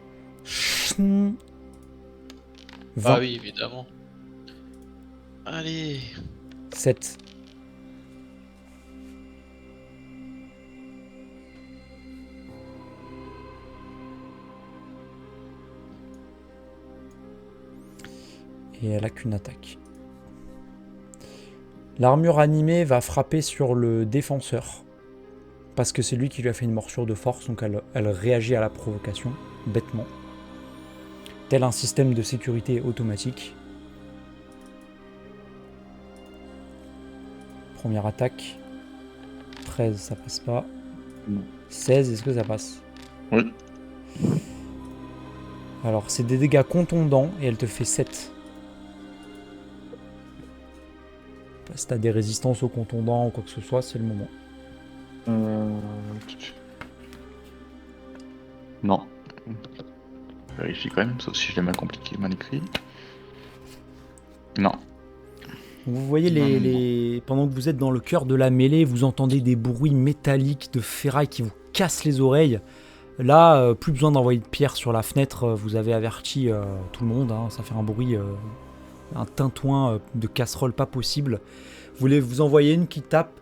20. Ah oui, évidemment. Allez. 7. Et elle a qu'une attaque. L'armure animée va frapper sur le défenseur. Parce que c'est lui qui lui a fait une morsure de force, donc elle réagit à la provocation, bêtement. Tel un système de sécurité automatique. Première attaque. 13, ça passe pas. 16, est-ce que ça passe? Oui. Alors, c'est des dégâts contondants et elle te fait 7. Si t'as des résistances au contondant ou quoi que ce soit, c'est le moment. Non. Je vérifie quand même, sauf si je l'ai mal écrit. Non. Vous voyez, Non. pendant que vous êtes dans le cœur de la mêlée, vous entendez des bruits métalliques de ferraille qui vous cassent les oreilles. Là, plus besoin d'envoyer de pierre sur la fenêtre, vous avez averti tout le monde, hein, ça fait un bruit, un tintouin de casserole pas possible. Vous voulez vous envoyer une qui tape,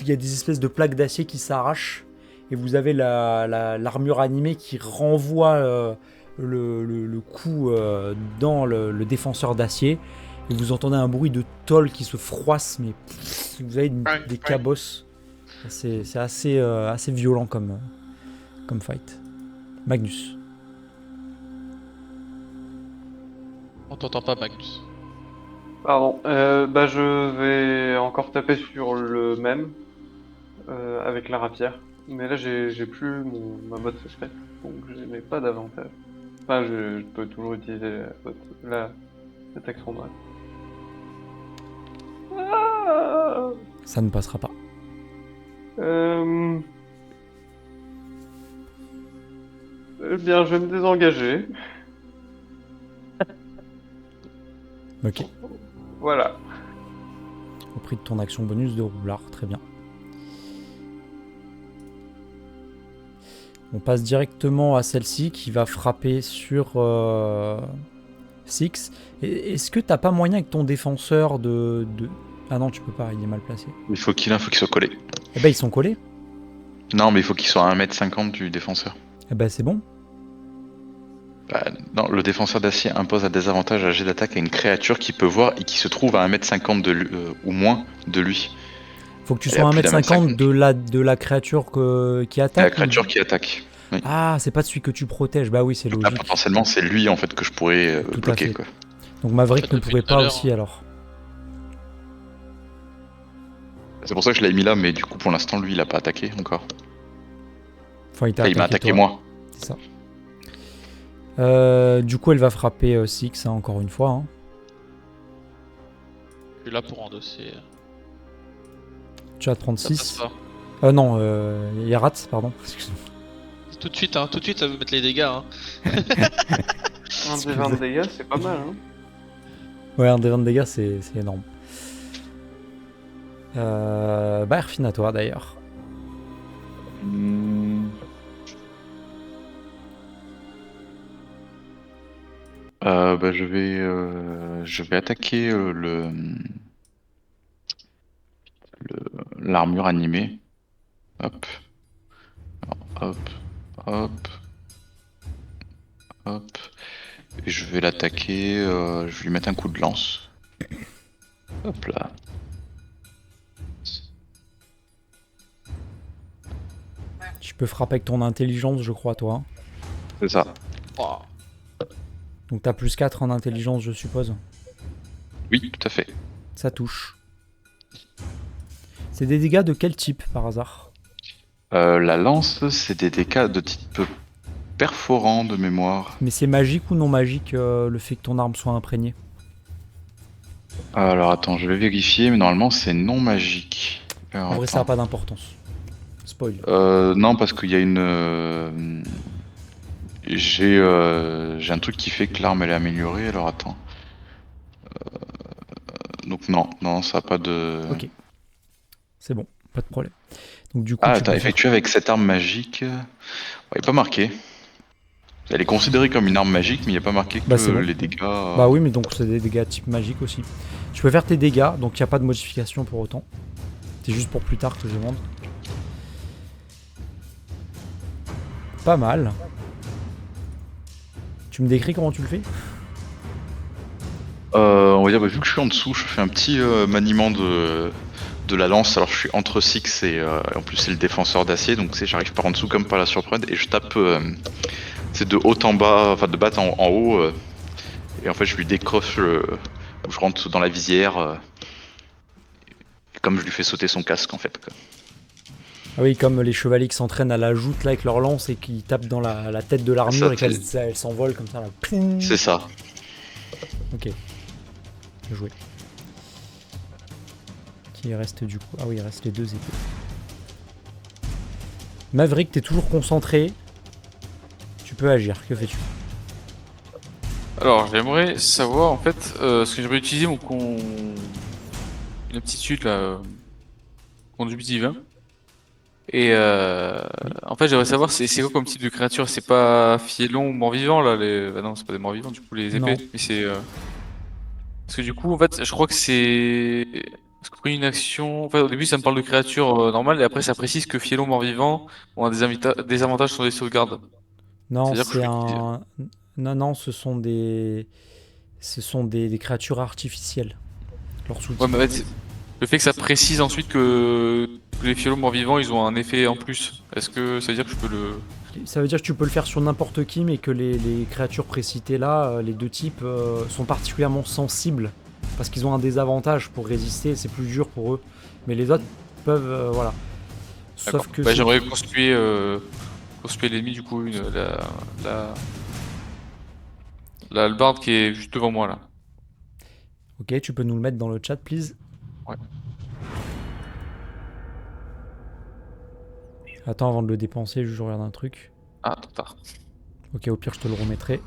il y a des espèces de plaques d'acier qui s'arrachent, et vous avez l'armure animée qui renvoie le coup dans le défenseur d'acier, et vous entendez un bruit de tôle qui se froisse, mais vous avez des cabosses. C'est assez violent comme fight. Magnus. On t'entend pas, Magnus. Pardon. Je vais encore taper sur le même avec la rapière. Mais là, j'ai plus ma mode secret, donc je n'ai pas d'avantage. Enfin, je peux toujours utiliser cette action de Ça ne passera pas. Eh bien, je vais me désengager. Ok. Voilà. Au prix de ton action bonus de roublard, très bien. On passe directement à celle-ci qui va frapper sur Six. Est-ce que t'as pas moyen avec ton défenseur de... Ah non, tu peux pas, il est mal placé. Il faut qu'il soit collé. Eh ben ils sont collés. Non, mais il faut qu'il soit à 1m50 du défenseur. Eh ben c'est bon. Bah, non, le défenseur d'acier impose un désavantage à jet d'attaque à une créature qui peut voir et qui se trouve à 1m50 ou moins de lui. Faut que tu Et sois à à plus 1m50 de la créature qui attaque. La créature qui attaque. Oui. Ah, c'est pas celui que tu protèges. Bah oui, c'est Là, logique. potentiellement, c'est lui en fait que je pourrais Tout à bloquer. fait. Quoi. Donc Maverick Ça ne depuis pourrait tout à pas l'heure, aussi alors. C'est pour ça que je l'ai mis là, mais du coup, pour l'instant, lui, il a pas attaqué encore. Enfin, Enfin, il m'a attaqué toi. moi. C'est ça. Du coup, elle va frapper Six, hein, encore une fois. Hein. Je suis là pour endosser. Tu as Ça 36. passe pas. Non, Yarat, pardon. Excuse-moi. Tout de suite, ça veut mettre les dégâts. Hein. Un des 20 de dégâts, c'est pas mal. Hein. Ouais, un des 20 de dégâts, c'est énorme. Erfin, à toi d'ailleurs. Bah, je vais attaquer l'armure animée. Hop. Alors, hop. Hop. Et je vais l'attaquer, je vais lui mettre un coup de lance. Hop là. Tu peux frapper avec ton intelligence, je crois, toi. Hein. C'est ça. Oh. Donc t'as plus 4 en intelligence, je suppose. Oui, tout à fait. Ça touche. C'est des dégâts de quel type, par hasard? La lance, c'est des dégâts de type perforant de mémoire. Mais c'est magique ou non magique, le fait que ton arme soit imprégnée? Alors attends, je vais vérifier, mais normalement c'est non magique. Alors, En vrai, ça n'a attends. pas d'importance. Spoil. Non, parce qu'il y a une... J'ai un truc qui fait que l'arme elle est améliorée, alors attends. Donc non, ça n'a pas de... Ok. C'est bon, pas de problème. Donc du coup, Ah, tu t'as peux faire- effectué avec cette arme magique. Ouais, il n'est pas marqué. Elle est considérée comme une arme magique, mais il n'y a pas marqué que Bah, c'est bon. les dégâts. Bah oui, mais donc c'est des dégâts type magique aussi. Tu peux faire tes dégâts, donc il n'y a pas de modification pour autant. C'est juste pour plus tard que je demande. Pas mal. Tu me décris comment tu le fais? On va dire, bah, vu que je suis en dessous, je fais un petit maniement de la lance. Alors je suis entre Six et en plus c'est le défenseur d'acier, donc j'arrive par en dessous comme par la surprendre et je tape c'est de haut en bas, enfin de bas en haut. Et en fait je lui décroche, je rentre dans la visière. Comme je lui fais sauter son casque en fait. Quoi. Ah oui, comme les chevaliers qui s'entraînent à la joute là avec leur lance et qui tapent dans la tête de l'armure Ça, et qu'elle s'envole comme ça là. Ping. C'est ça. Ok. Bien joué. Qui reste du coup? Ah oui, il reste les deux épées. Maverick, t'es toujours concentré. Tu peux agir. Que fais-tu? Alors, j'aimerais savoir en fait, ce que j'aimerais utiliser une aptitude là, conduite divin. Et en fait, j'aimerais savoir c'est quoi comme type de créature. C'est pas fielon ou mort-vivant là Bah non, c'est pas des morts-vivants du coup les épées. Non. Mais c'est parce que du coup, en fait, je crois que c'est parce qu'après une action. Enfin, au début, ça me parle de créatures normales et après, ça précise que fielon mort-vivant ont des avantages sur les sauvegardes. Non, C'est-à-dire que c'est je peux utiliser. un. Non, ce sont des. Ce sont des créatures artificielles. Leur sous-type. Ouais, mais en fait, le fait que ça précise ensuite que les fielons morts-vivants, ils ont un effet en plus. Est-ce que ça veut dire que je peux le... Ça veut dire que tu peux le faire sur n'importe qui, mais que les créatures précitées là, les deux types, sont particulièrement sensibles. Parce qu'ils ont un désavantage pour résister, c'est plus dur pour eux. Mais les autres peuvent, voilà. Sauf D'accord. que Bah, c'est- j'aimerais conspuer l'ennemi du coup, La hallebarde qui est juste devant moi là. Ok, tu peux nous le mettre dans le chat, please. Ouais. Attends, avant de le dépenser, je regarde un truc. Ah, trop tard. Ok, au pire, je te le remettrai.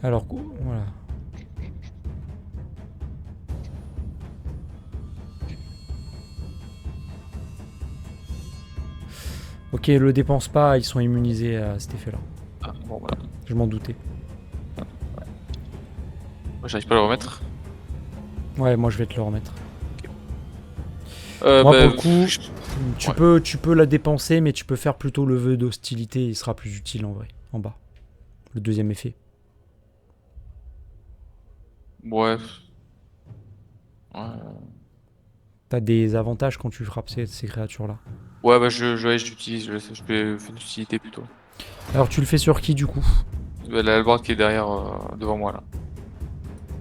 Alors, voilà. Ok, le dépense pas, ils sont immunisés à cet effet-là. Ah, bon, voilà. Je m'en doutais. Moi, j'arrive pas à le remettre. Ouais, moi je vais te le remettre. Moi, pour le coup, tu peux la dépenser, mais tu peux faire plutôt le vœu d'hostilité, il sera plus utile en vrai, en bas. Le deuxième effet. Ouais. Ouais, T'as des avantages quand tu frappes ces créatures-là. ouais bah ouais, je l'utilise, je fais une utilité plutôt. Alors tu le fais sur qui du coup? Bah, la hallebarde qui est derrière, devant moi là.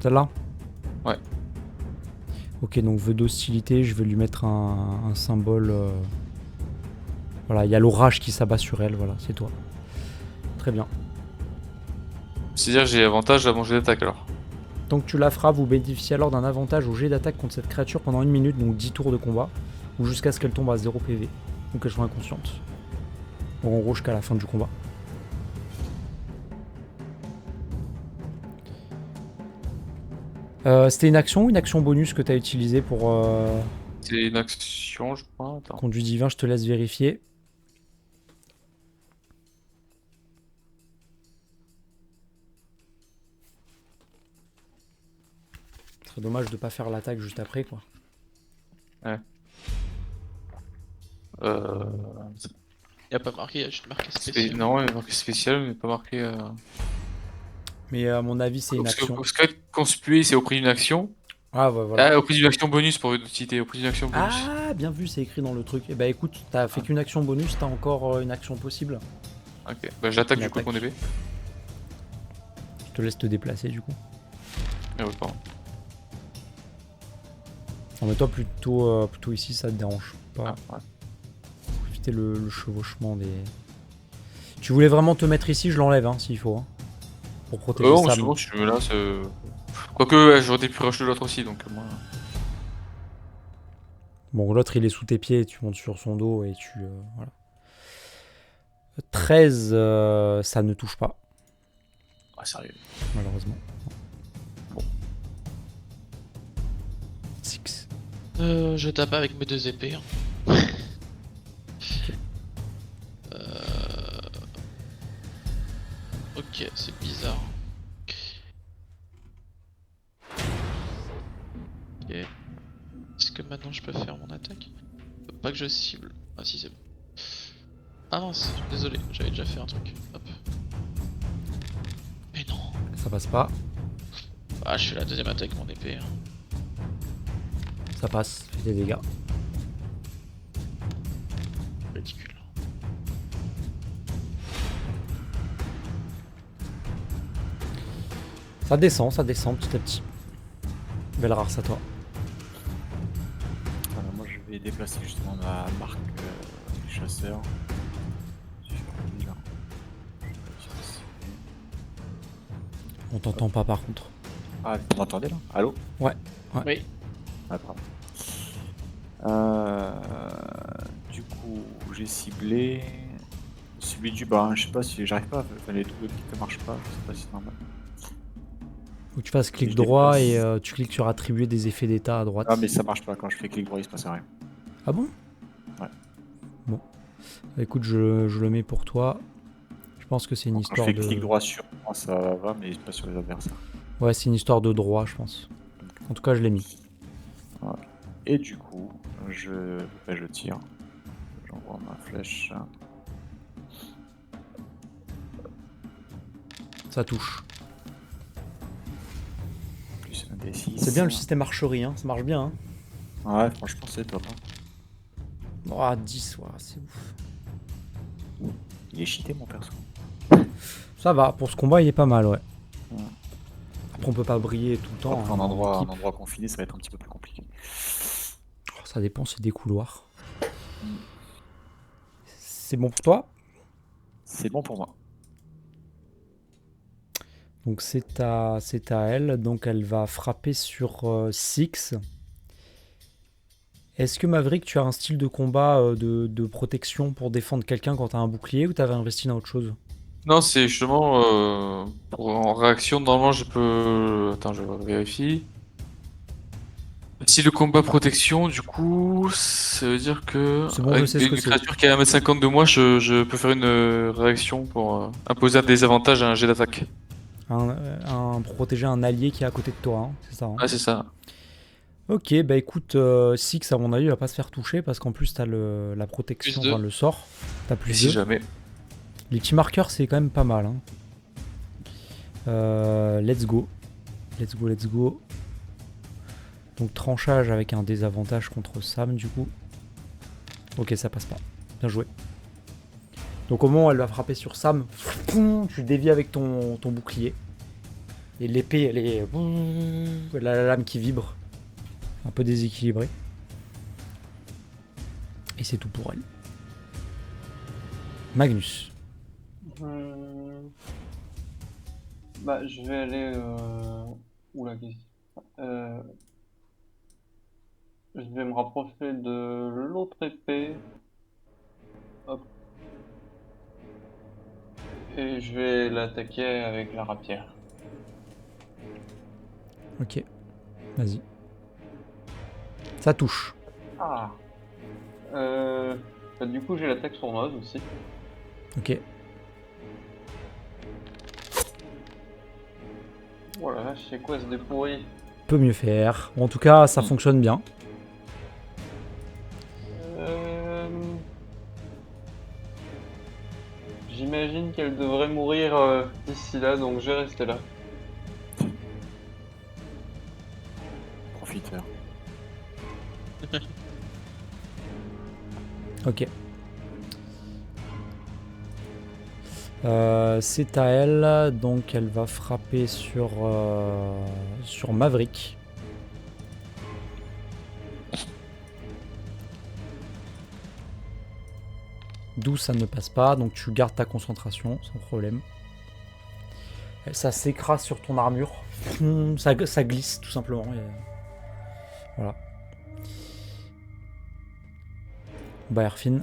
Celle-là? Ouais. Ok, donc vœu d'hostilité, je vais lui mettre un symbole. Voilà, il y a l'orage qui s'abat sur elle, voilà, c'est toi. Très bien. C'est-à-dire j'ai avantage à mon jet d'attaque alors. Donc tu la frappes, vous bénéficiez alors d'un avantage au jet d'attaque contre cette créature pendant 1 minute, donc 10 tours de combat, ou jusqu'à ce qu'elle tombe à 0 PV, donc qu'elle soit inconsciente. Donc en gros jusqu'à la fin du combat. C'était une action ou une action bonus que tu as utilisée pour C'est une action, je crois. Attends. conduit divin, je te laisse vérifier. Ce serait dommage de pas faire l'attaque juste après quoi. Y a pas marqué, y a juste marqué spécial. Non, il y a marqué spécial, mais pas marqué. Mais à mon avis c'est une action. Parce que conspuer, c'est au prix d'une action. Ah ouais, voilà. Ah, au prix d'une action bonus pour une citer, au prix d'une action bonus. Ah bien vu, c'est écrit dans le truc. Et bah écoute, t'as fait qu'une action bonus, t'as encore une action possible. Ok, bah j'attaque Une du coup avec mon attaque. épée. Je te laisse te déplacer du coup. Ah ouais, pardon. Non mais toi plutôt ici ça te dérange pas. Ah, ouais. Pour éviter le chevauchement des... Tu voulais vraiment te mettre ici, je l'enlève hein, s'il faut. Hein, pour protéger Non, ça. c'est bon, je me lasse. Quoique, ouais, j'aurais pu rush de l'autre aussi, donc moi. Bon l'autre il est sous tes pieds, tu montes sur son dos et tu... voilà. 13, ça ne touche pas, Ah, sérieux. malheureusement. Bon. 6. Je tape avec mes 2 épées. Hein. Ok, c'est bizarre. Ok. Est-ce que maintenant je peux faire mon attaque? Faut pas que je cible. Ah si c'est bon. Ah mince, désolé, j'avais déjà fait un truc. Hop. Mais non. Ça passe pas, Ah, je fais la deuxième attaque avec mon épée. Hein. ça passe, fait des dégâts. Ridicule. Ça descend petit à petit. Belle rare, ça toi. Voilà, moi je vais déplacer justement ma marque du chasseur sur lui là. On t'entend pas par contre. Ah, vous m'entendez là? Allô? Ouais. Oui. Ah, pardon. Du coup, j'ai ciblé celui du bas. Hein. Je sais pas si j'arrive pas. Enfin, les doubles clics ne marchent pas. Je sais pas si c'est normal. Faut que tu fasses clic Je droit déplace. et tu cliques sur attribuer des effets d'état à droite. Ah, mais ça marche pas. Quand je fais clic droit, il se passe rien. Ah bon? Ouais. Bon. Écoute, je le mets pour toi. Je pense que c'est une Quand je histoire fais de... clic droit sur moi, ça va, mais pas sur les adversaires. Ouais, c'est une histoire de droit, je pense. En tout cas, je l'ai mis. Voilà. Et du coup, je tire. J'envoie ma flèche. Ça touche. Plus un D6. C'est bien le système archerie, hein. Ça marche bien. Hein. Ouais, franchement, c'est top. Hein. Oh, 10, ouais, c'est ouf. Il est cheaté, mon perso. Ça va, pour ce combat, il est pas mal, ouais. Ouais. Après, on peut pas briller tout le temps. Après, hein, un en endroit équipe. confiné, ça va être un petit peu plus compliqué. Oh, ça dépend, c'est des couloirs. C'est bon pour toi? C'est bon pour moi. Donc c'est à elle, donc elle va frapper sur Six. Est-ce que Maverick, tu as un style de combat de protection pour défendre quelqu'un quand tu as un bouclier ou t'avais investi dans autre chose? Non, c'est justement en réaction. Normalement, je peux. Attends, je vérifie. Si le combat protection, du coup, ça veut dire que C'est bon, je avec sais ce que une c'est. créature qui est à 1m50 de moi, je peux faire une réaction pour imposer un désavantage à un jet d'attaque. Protéger un allié qui est à côté de toi, hein, c'est ça. Hein. Ah, c'est ça. Ok, bah écoute, Six, à mon avis, il va pas se faire toucher parce qu'en plus, t'as la protection, Plus deux. enfin le sort. T'as Et plus si 2. jamais. Les petits marqueurs, c'est quand même pas mal. Hein. Let's go. Let's go, let's go. Donc tranchage avec un désavantage contre Sam, du coup. Ok, ça passe pas. Bien joué. Donc au moment où elle va frapper sur Sam, tu dévies avec ton bouclier. Et l'épée, elle est... Elle a la lame qui vibre. Un peu déséquilibrée. Et c'est tout pour elle. Magnus. Bah, je vais aller. Oula, qu'est-ce je vais me rapprocher de l'autre épée. Hop. Et je vais l'attaquer avec la rapière. Ok. Vas-y. Ça touche. Ah. Bah, du coup, j'ai l'attaque sournoise aussi. Ok. Oh la vache, c'est quoi ce dépouille? Peut mieux faire. Bon, en tout cas, ça fonctionne bien. J'imagine qu'elle devrait mourir d'ici là, donc je vais rester là. Profiteur. Ok. C'est à elle, donc elle va frapper sur Maverick. D'où ça ne passe pas, donc tu gardes ta concentration sans problème. Ça s'écrase sur ton armure, ça glisse tout simplement. Voilà. Baerfin.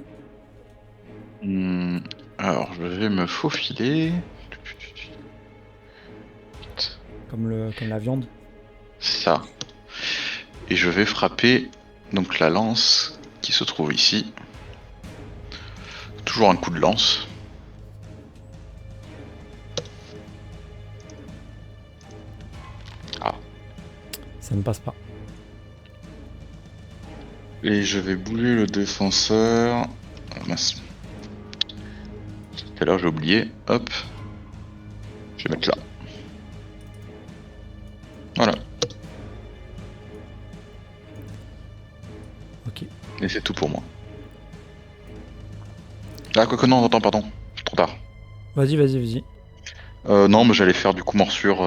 Alors, je vais me faufiler. Comme la viande. Ça. Et je vais frapper donc la lance qui se trouve ici. Toujours un coup de lance. Ah. Ça ne passe pas. Et je vais bouger le défenseur. Ah, mince. Tout à l'heure j'ai oublié. Hop. Je vais mettre là. Voilà. Ok. Et c'est tout pour moi. Ah, quoique non, attends, pardon. C'est trop tard. Vas-y. Non, mais j'allais faire du coup morsure.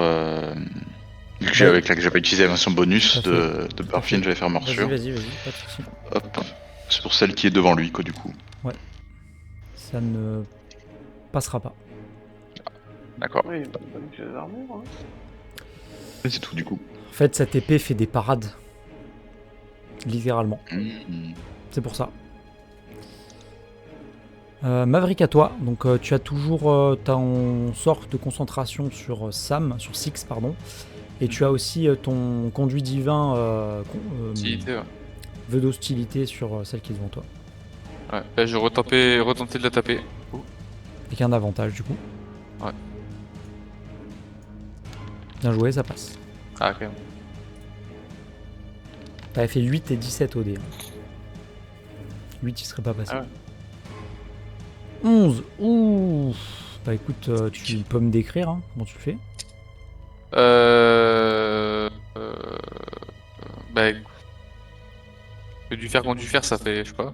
Vu que Ouais. j'avais utilisé la version bonus Tout à de Barfin, j'allais faire morsure. Vas-y, pas de soucis. Hop. C'est pour celle qui est devant lui, quoi, du coup. Ça ne passera pas. D'accord. Oui, bonne pièce d'armure. Hein. Et c'est tout, du coup. En fait, cette épée fait des parades. Littéralement. C'est pour ça. Maverick à toi. Donc tu as toujours ton sort de concentration sur sur Six, pardon. Et tu as aussi ton conduit divin Utilité, ouais. vœu d'hostilité sur celle qui est devant toi. Ouais, bah, je retenter de la taper. Avec un avantage du coup. Ouais. Bien joué, ça passe. Ah, quand même. T'avais fait 8 et 17 au dé. 8 il serait pas passé. Ah ouais. 11. Ouh. Bah écoute, tu peux me décrire hein, comment tu le fais. Bah, du fer, ça fait, je sais pas.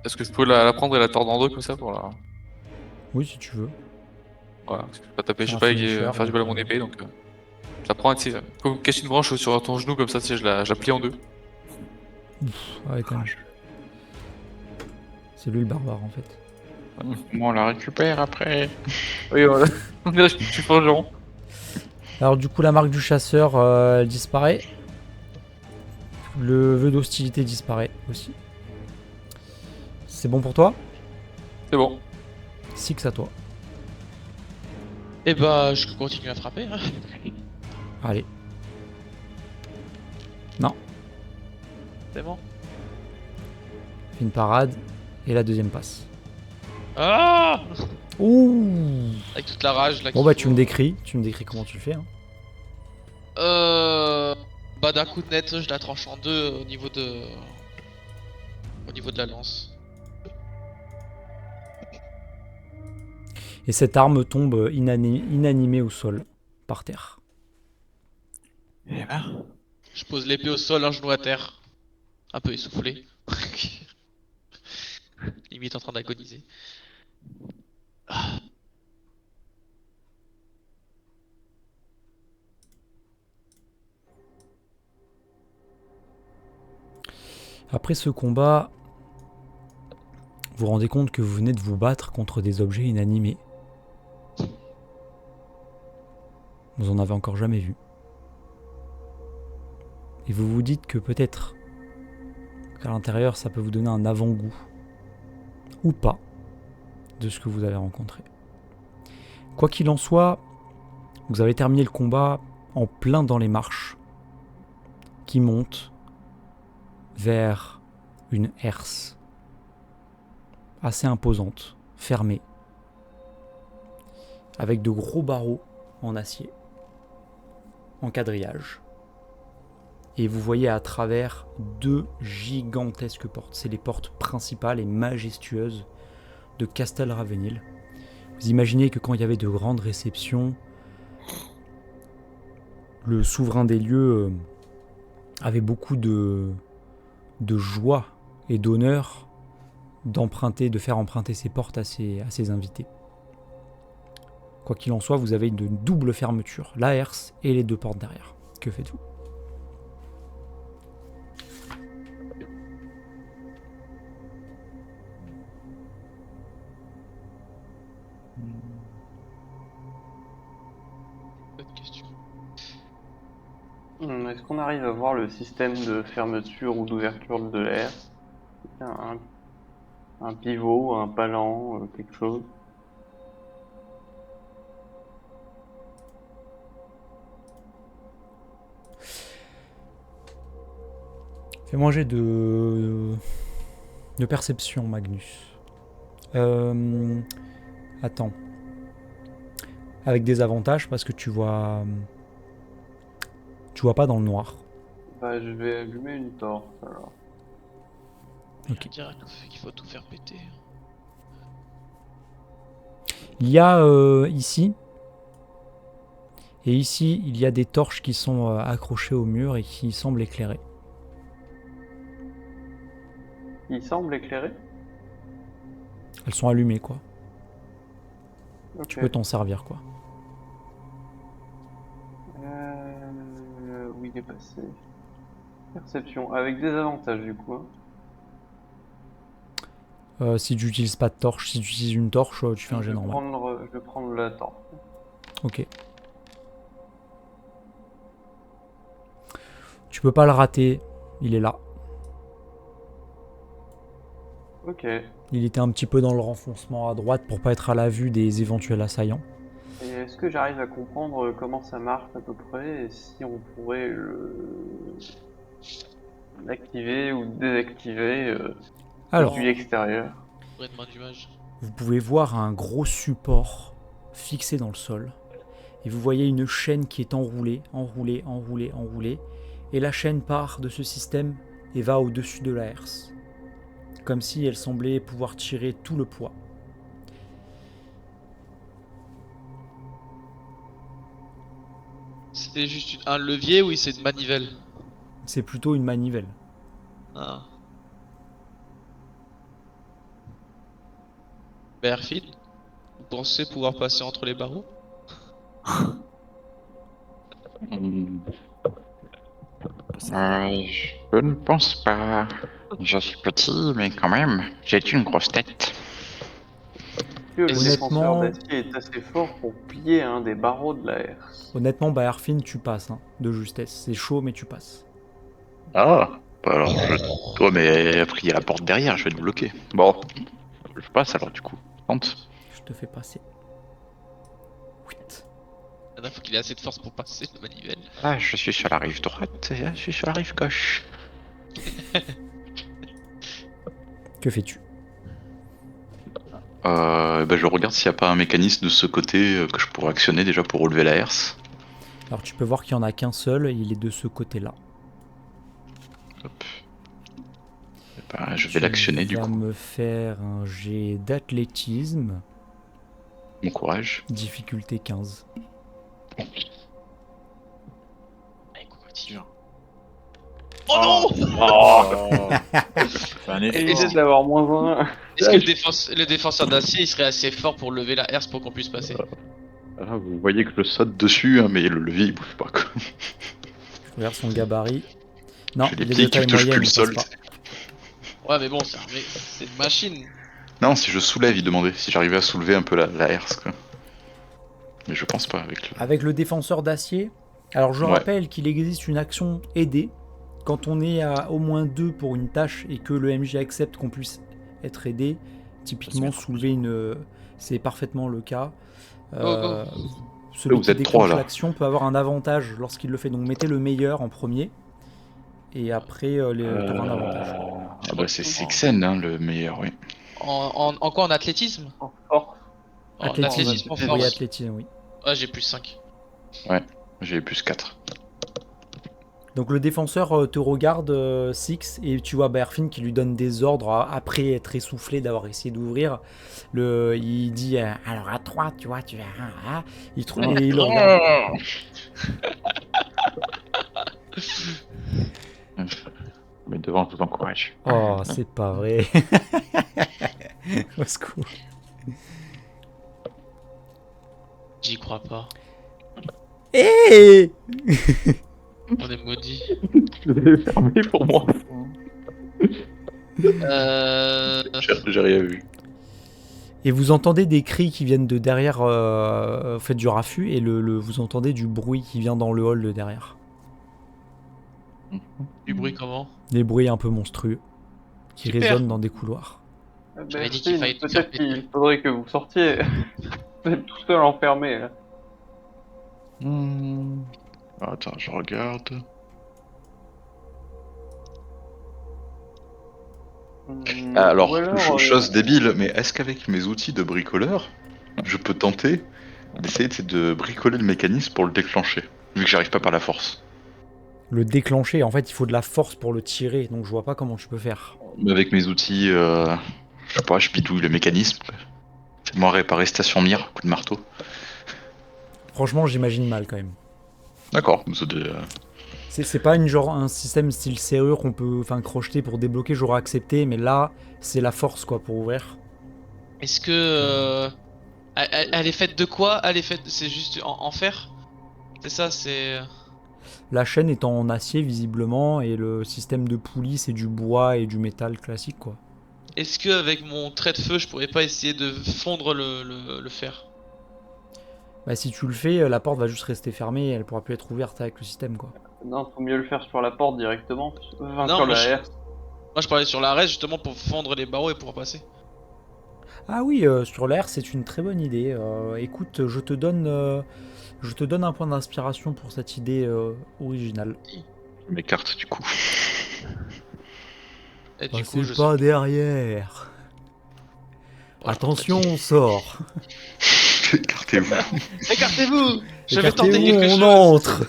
Est-ce que je peux la prendre et la tordre en deux comme ça pour la. Oui si tu veux. Voilà, parce que je peux pas taper, je C'est sais un pas, finisher, faire du mal à donc, mon épée donc. Je la prends, tu sais, comme cacher une branche sur ton genou comme ça, tu sais, je la plie en deux. Ouais, quand même. C'est lui le barbare en fait. Comment on la récupère après? Oui, voilà. On dirait que je suis forgeron. Alors du coup la marque du chasseur elle disparaît. Le vœu d'hostilité disparaît aussi. C'est bon pour toi? C'est bon. Six à toi. Et bah, je continue à frapper. Hein. Allez. C'est bon. Fais une parade. Et la deuxième passe. Ah! Ouh. Avec toute la rage là. Bon qu'il bah faut. tu me décris comment tu le fais. Hein. Bah d'un coup de net, je la tranche en deux au niveau de la lance. Et cette arme tombe inanimée au sol, par terre. Eh ben, Je pose l'épée au sol, un genou à terre, un peu essoufflé, limite en train d'agoniser. Après ce combat, vous vous rendez compte que vous venez de vous battre contre des objets inanimés. Vous en avez encore jamais vu. Et vous vous dites que peut-être qu'à l'intérieur ça peut vous donner un avant-goût, ou pas, de ce que vous avez rencontré. Quoi qu'il en soit, vous avez terminé le combat en plein dans les marches qui montent vers une herse assez imposante, fermée, avec de gros barreaux en acier, en quadrillage. Et vous voyez à travers deux gigantesques portes. C'est les portes principales et majestueuses de Castel Ravenil. Vous imaginez que quand il y avait de grandes réceptions, le souverain des lieux avait beaucoup de joie et d'honneur de faire emprunter ses portes à ses invités. Quoi qu'il en soit, vous avez une double fermeture, la herse et les deux portes derrière. Que faites-vous ? Bonne question. Est-ce qu'on arrive à voir le système de fermeture ou d'ouverture de l'air? Un pivot, un palan, quelque chose? Fais-moi un jet de perception, Magnus. Attends. Avec des avantages parce que tu vois pas dans le noir. Bah, je vais allumer une torche alors. Ok. Je dirais qu'il faut tout faire péter. Il y a ici, et ici, il y a des torches qui sont accrochées au mur et qui semblent éclairer. Il semble éclairé? Elles sont allumées, quoi. Ok. Tu peux t'en servir, quoi. Où il est passé? Perception, avec des avantages du coup. Hein. Si tu n'utilises pas de torche, si tu utilises une torche, tu fais un jet normal. Je vais prendre la torche. Ok. Tu peux pas le rater, il est là. Ok. Il était un petit peu dans le renfoncement à droite pour pas être à la vue des éventuels assaillants. Et est-ce que j'arrive à comprendre comment ça marche à peu près et si on pourrait l'activer ou désactiver Alors, depuis l'extérieur? Pour une main du mage. vous pouvez voir un gros support fixé dans le sol. Et vous voyez une chaîne qui est enroulée. Et la chaîne part de ce système et va au-dessus de la herse. Comme si elle semblait pouvoir tirer tout le poids. C'était juste un levier ou c'est une manivelle? C'est plutôt une manivelle. Ah. Berfil, vous pensez pouvoir passer entre les barreaux? Je ne pense pas. Je suis petit, mais quand même, j'ai une grosse tête. Est-ce que le défenseur Honnêtement- d'acier est assez fort pour plier un des barreaux de la herse? Honnêtement, bah Erfin, tu passes, hein, de justesse. C'est chaud, mais tu passes. Ah, bah alors je... Ouais, mais après il y a la porte derrière, je vais te bloquer. Bon, je passe alors du coup. Tente. Je te fais passer. Huit. Il faut qu'il ait assez de force pour passer la manivelle. Ah, je suis sur la rive droite et là, je suis sur la rive gauche. Que fais-tu? Bah, je regarde s'il n'y a pas un mécanisme de ce côté que je pourrais actionner déjà pour relever la herse. Alors tu peux voir qu'il n'y en a qu'un seul, et il est de ce côté-là. Hop. Et bah, je vais l'actionner du Tu vas coup. me faire un jet d'athlétisme, Bon courage. difficulté 15. Allez, quoi, continue. Dur. Oh non Oh Fais un Évitez effort. d'avoir moins 1. Est-ce que le défenseur d'acier il serait assez fort pour lever la herse pour qu'on puisse passer? Ah, vous voyez que je saute dessus, hein, mais le levier il bouge pas quoi. Je regarde son gabarit. Non, J'ai les il est pieds de qui taille touchent moyenne, plus le il passe sol. pas. Ouais, mais bon, c'est une machine. Non, si je soulève, il demandait si j'arrivais à soulever un peu la herse quoi. Mais je pense pas avec le... Avec le défenseur d'acier, alors je Ouais. rappelle qu'il existe une action aidée. Quand on est à au moins 2 pour une tâche et que le MJ accepte qu'on puisse être aidé, typiquement soulever une... C'est parfaitement le cas. Go. Celui Vous qui êtes trois, déclenche là. l'action peut avoir un avantage lorsqu'il le fait. Donc mettez le meilleur en premier. Et après, t'auras un avantage. Ah bah c'est Sixen hein, le meilleur, oui. En quoi? En athlétisme? En force. En Athlétisme. athlétisme, en Oui, Oui, force. athlétisme, oui. Ouais, j'ai plus 5. J'ai plus 4. Donc le défenseur te regarde, Six, et tu vois Berfin qui lui donne des ordres après être essoufflé d'avoir essayé d'ouvrir. Il dit alors à 3, tu vois, tu verras. Et il le regarde. Mais devant, je vous encourage. Oh, c'est pas vrai. Au secours. J'y crois pas. Hé On est maudits. Je l'ai fermé pour moi. J'ai rien vu. Et vous entendez des cris qui viennent de derrière, faites du raffut, et vous entendez du bruit qui vient dans le hall de derrière. Du bruit comment? Des bruits un peu monstrueux qui Super. résonnent dans des couloirs. J'avais dit qu'il fallait te faire Peut-être qu'il faudrait que vous sortiez. Vous êtes tout seul enfermé là. Attends, je regarde. Alors, Ou alors, chose débile, mais est-ce qu'avec mes outils de bricoleur, je peux tenter d'essayer de bricoler le mécanisme pour le déclencher, vu que j'arrive pas par la force? Le déclencher, en fait, il faut de la force pour le tirer, donc je vois pas comment tu peux faire. Mais avec mes outils, je sais pas, je bidouille le mécanisme. Fais-moi réparer station mire, coup de marteau. Franchement, j'imagine mal quand même. D'accord, C'est pas un système style serrure qu'on peut crocheter pour débloquer, j'aurais accepté, mais là, c'est la force quoi pour ouvrir. Est-ce que. Elle est faite de quoi? Elle est faite. C'est juste en fer? C'est ça, c'est. La chaîne est en acier visiblement, et le système de poulie c'est du bois et du métal classique quoi. Est-ce que avec mon trait de feu, je pourrais pas essayer de fondre le fer? Bah si tu le fais, la porte va juste rester fermée, et elle pourra plus être ouverte avec le système quoi. Non, faut mieux le faire sur la porte directement. Enfin, Non, sur moi, la je- herse. Moi, je parlais sur l'arrêt justement pour fondre les barreaux et pouvoir passer. Ah oui, sur l'air c'est une très bonne idée. Écoute, je te donne un point d'inspiration pour cette idée originale. je m'écarte du coup. Et du coup, Passez je pas derrière. Attention, on sort. Écartez-vous. Écartez-vous! Je vais tenter Écartez-vous, quelque on chose. entre.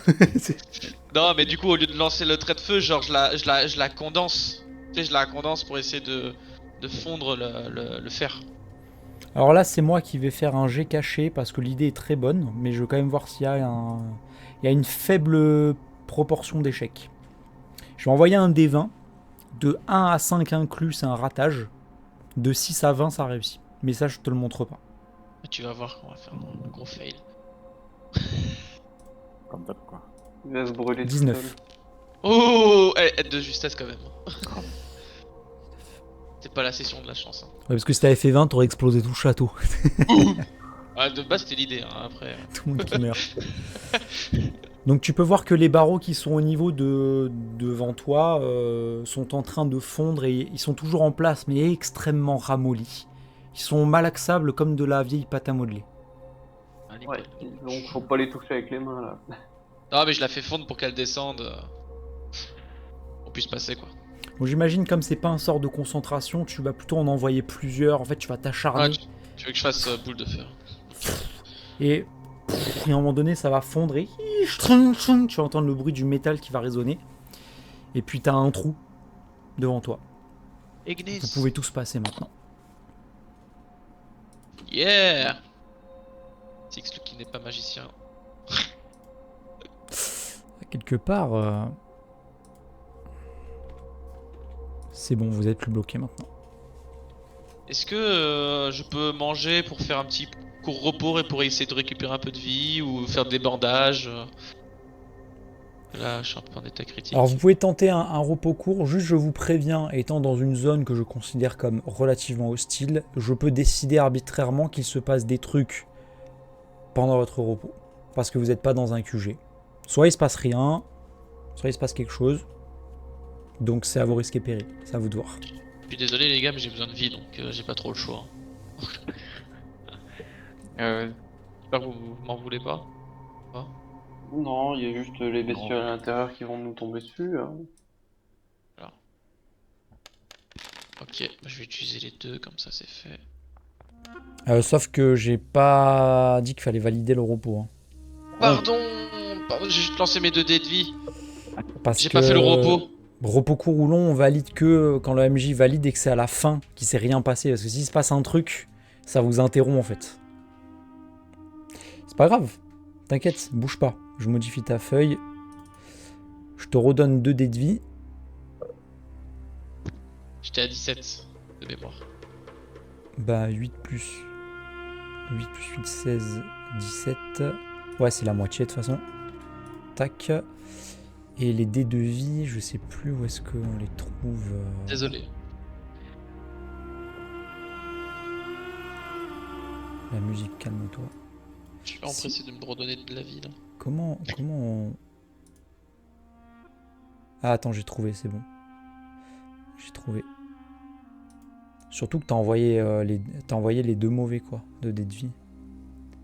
Non, mais du coup, au lieu de lancer le trait de feu, genre, je la condense. Tu sais, je la condense pour essayer de fondre le fer. Alors là, c'est moi qui vais faire un jet caché parce que l'idée est très bonne, mais je veux quand même voir s'il y a il y a une faible proportion d'échecs. Je vais envoyer un D20. De 1 à 5 inclus, c'est un ratage. De 6 à 20, ça réussit. Mais ça, je te le montre pas. Tu vas voir qu'on va faire un gros fail. Comme d'hab, quoi. Il va se brûler tout 19. seul. Oh, de justesse quand même. pas la session de la chance. Hein. Ouais, parce que si t'avais fait 20, t'aurais explosé tout le château. Ah, de base, c'était l'idée, hein, après. Tout le monde qui meurt. Donc tu peux voir que les barreaux qui sont au niveau devant toi sont en train de fondre et ils sont toujours en place, mais extrêmement ramollis. Ils sont malaxables comme de la vieille pâte à modeler. Allez, Ouais, quoi. donc faut pas les toucher avec les mains là. Non, mais je la fais fondre pour qu'elle descende. On puisse passer, quoi. Donc j'imagine comme c'est pas un sort de concentration, tu vas plutôt en envoyer plusieurs. En fait, tu vas Ah, t'acharner tu veux que je fasse boule de fer? et à un moment donné, ça va fondre et tu vas entendre le bruit du métal qui va résonner. Et puis t'as un trou devant toi. Ignis. Vous pouvez tous passer maintenant. Yeah. Six, qui n'est pas magicien. Quelque part, c'est bon, vous êtes plus bloqué maintenant. Est-ce que je peux manger pour faire un petit court repos et pour essayer de récupérer un peu de vie ou faire des bandages Là, je suis un peu en état critique. Alors vous pouvez tenter un repos court, juste je vous préviens, étant dans une zone que je considère comme relativement hostile, je peux décider arbitrairement qu'il se passe des trucs pendant votre repos. Parce que vous n'êtes pas dans un QG. Soit il se passe rien, soit il se passe quelque chose. Donc c'est à vos risques et périls, c'est à vous de voir. Je suis désolé les gars, mais j'ai besoin de vie donc j'ai pas trop le choix. J'espère que vous m'en voulez pas. Non, il y a juste les bestioles à l'intérieur qui vont nous tomber dessus. Hein. Ok, je vais utiliser les deux, comme ça c'est fait. Sauf que j'ai pas dit qu'il fallait valider le repos. Hein. Pardon, j'ai juste lancé mes 2 dés de vie. Parce J'ai que pas fait le repos. repos court ou long, on valide que quand le MJ valide et que c'est à la fin qu'il s'est rien passé. Parce que s'il se passe un truc, ça vous interrompt en fait. C'est pas grave, t'inquiète, bouge pas. Je modifie ta feuille. Je te redonne 2 dés de vie. J'étais à 17 de mémoire. Bah 8 plus 8, 16, 17. Ouais, c'est la moitié de toute façon. Tac. Et les dés de vie, je sais plus où est-ce qu'on les trouve. Désolé. La musique, calme-toi. Je suis empressé de me redonner de la vie là. Comment on... Ah attends, j'ai trouvé, c'est bon. J'ai trouvé. Surtout que t'as envoyé les 2 mauvais quoi, de dés de vie.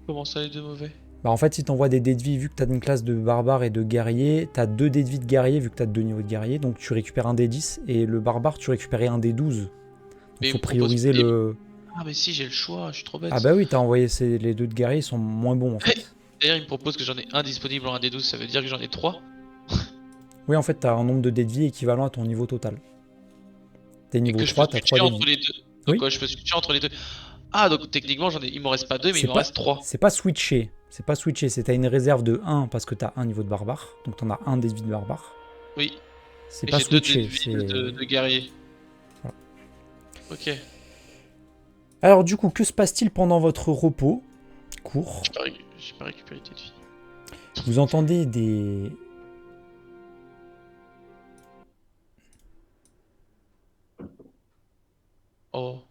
Comment ça les 2 mauvais? Bah en fait si t'envoies des dés de vie, vu que t'as une classe de barbare et de guerrier, t'as 2 dés de vie de guerrier vu que t'as 2 niveaux de guerrier, donc tu récupères un dé 10 et le barbare tu récupères un dé 12. Donc Mais faut on propose- prioriser le... Ah mais si j'ai le choix, je suis trop bête. Ah bah oui, t'as envoyé les 2 de guerrier, ils sont moins bons en fait. D'ailleurs il me propose que j'en ai un disponible en 1d12, ça veut dire que j'en ai 3. Oui en fait t'as un nombre de dés de vie équivalent à ton niveau total. T'es Et niveau que je 3, peux t'as switcher 3 dés de entre vie. les deux. Donc Oui. ouais, je peux switcher entre les deux. Ah donc techniquement il m'en reste pas 2 mais C'est il m'en pas- reste 3. C'est pas switché, c'est t'as une réserve de 1 parce que t'as un niveau de barbare, donc t'en as un dé de vie de barbare. Oui. C'est Et pas j'ai 2 dés de switché, vie c'est... de guerrier. Voilà. Ok. Alors du coup, que se passe-t-il pendant votre repos court? J'ai pas récupéré tes de vie. Vous entendez des... Oh.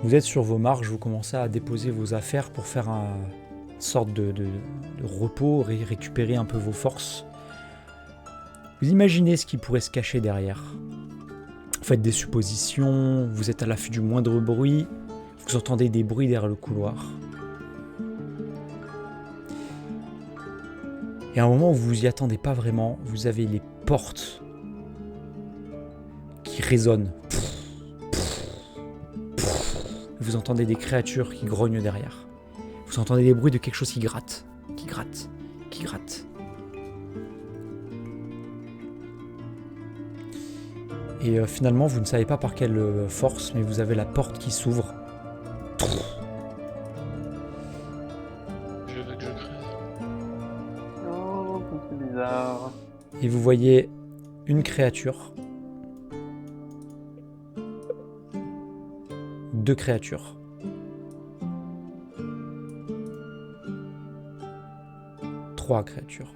Vous êtes sur vos marches, vous commencez à déposer vos affaires pour faire une sorte de repos, récupérer un peu vos forces. Vous imaginez ce qui pourrait se cacher derrière. Vous faites des suppositions, vous êtes à l'affût du moindre bruit, vous entendez des bruits derrière le couloir. Et à un moment où vous y attendez pas vraiment, vous avez les portes qui résonnent. Vous entendez des créatures qui grognent derrière. Vous entendez des bruits de quelque chose qui gratte, qui gratte, qui gratte. Et finalement, vous ne savez pas par quelle force, mais vous avez la porte qui s'ouvre. Je veux que je crève. Oh, c'est bizarre. Et vous voyez une créature. 2 créatures. 3 créatures.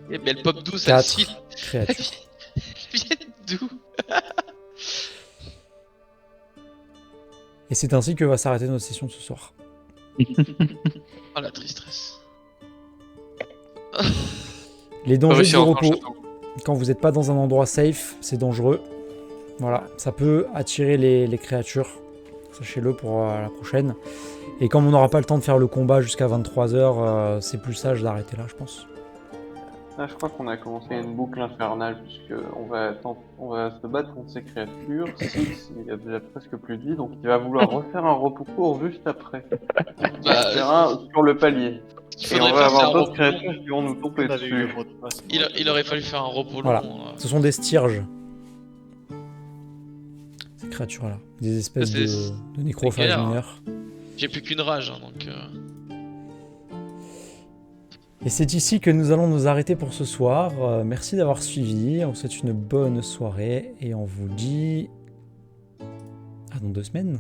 Eh ben, elle pop d'où 4 celle-ci? créatures. Elle vient d'où? Et c'est ainsi que va s'arrêter notre session de ce soir. Oh la tristesse. Les Pas dangers réussi du à rentrer dans le repos. château. Quand vous n'êtes pas dans un endroit safe, c'est dangereux. Voilà, ça peut attirer les créatures. Sachez-le pour la prochaine. Et comme on n'aura pas le temps de faire le combat jusqu'à 23h, c'est plus sage d'arrêter là, je pense. Là, je crois qu'on a commencé une boucle infernale, puisque on va se battre contre ces créatures. Six, il y a déjà presque plus de vie, donc il va vouloir refaire un repos court juste après. Bah, Faire un sur le palier. il Et on faudrait va pas faire avoir un d'autres repos long. créatures qui vont nous tomber On avait eu le dessus. mot de passe. Il aurait fallu faire un repos Voilà. long. Ce sont des styrges. Ces créatures-là. Des espèces Ça, c'est- de nécrophages galère, hein. mineurs. J'ai plus qu'une rage, hein, donc. Et c'est ici que nous allons nous arrêter pour ce soir. Merci d'avoir suivi. On vous souhaite une bonne soirée. Et on vous dit... à dans 2 semaines.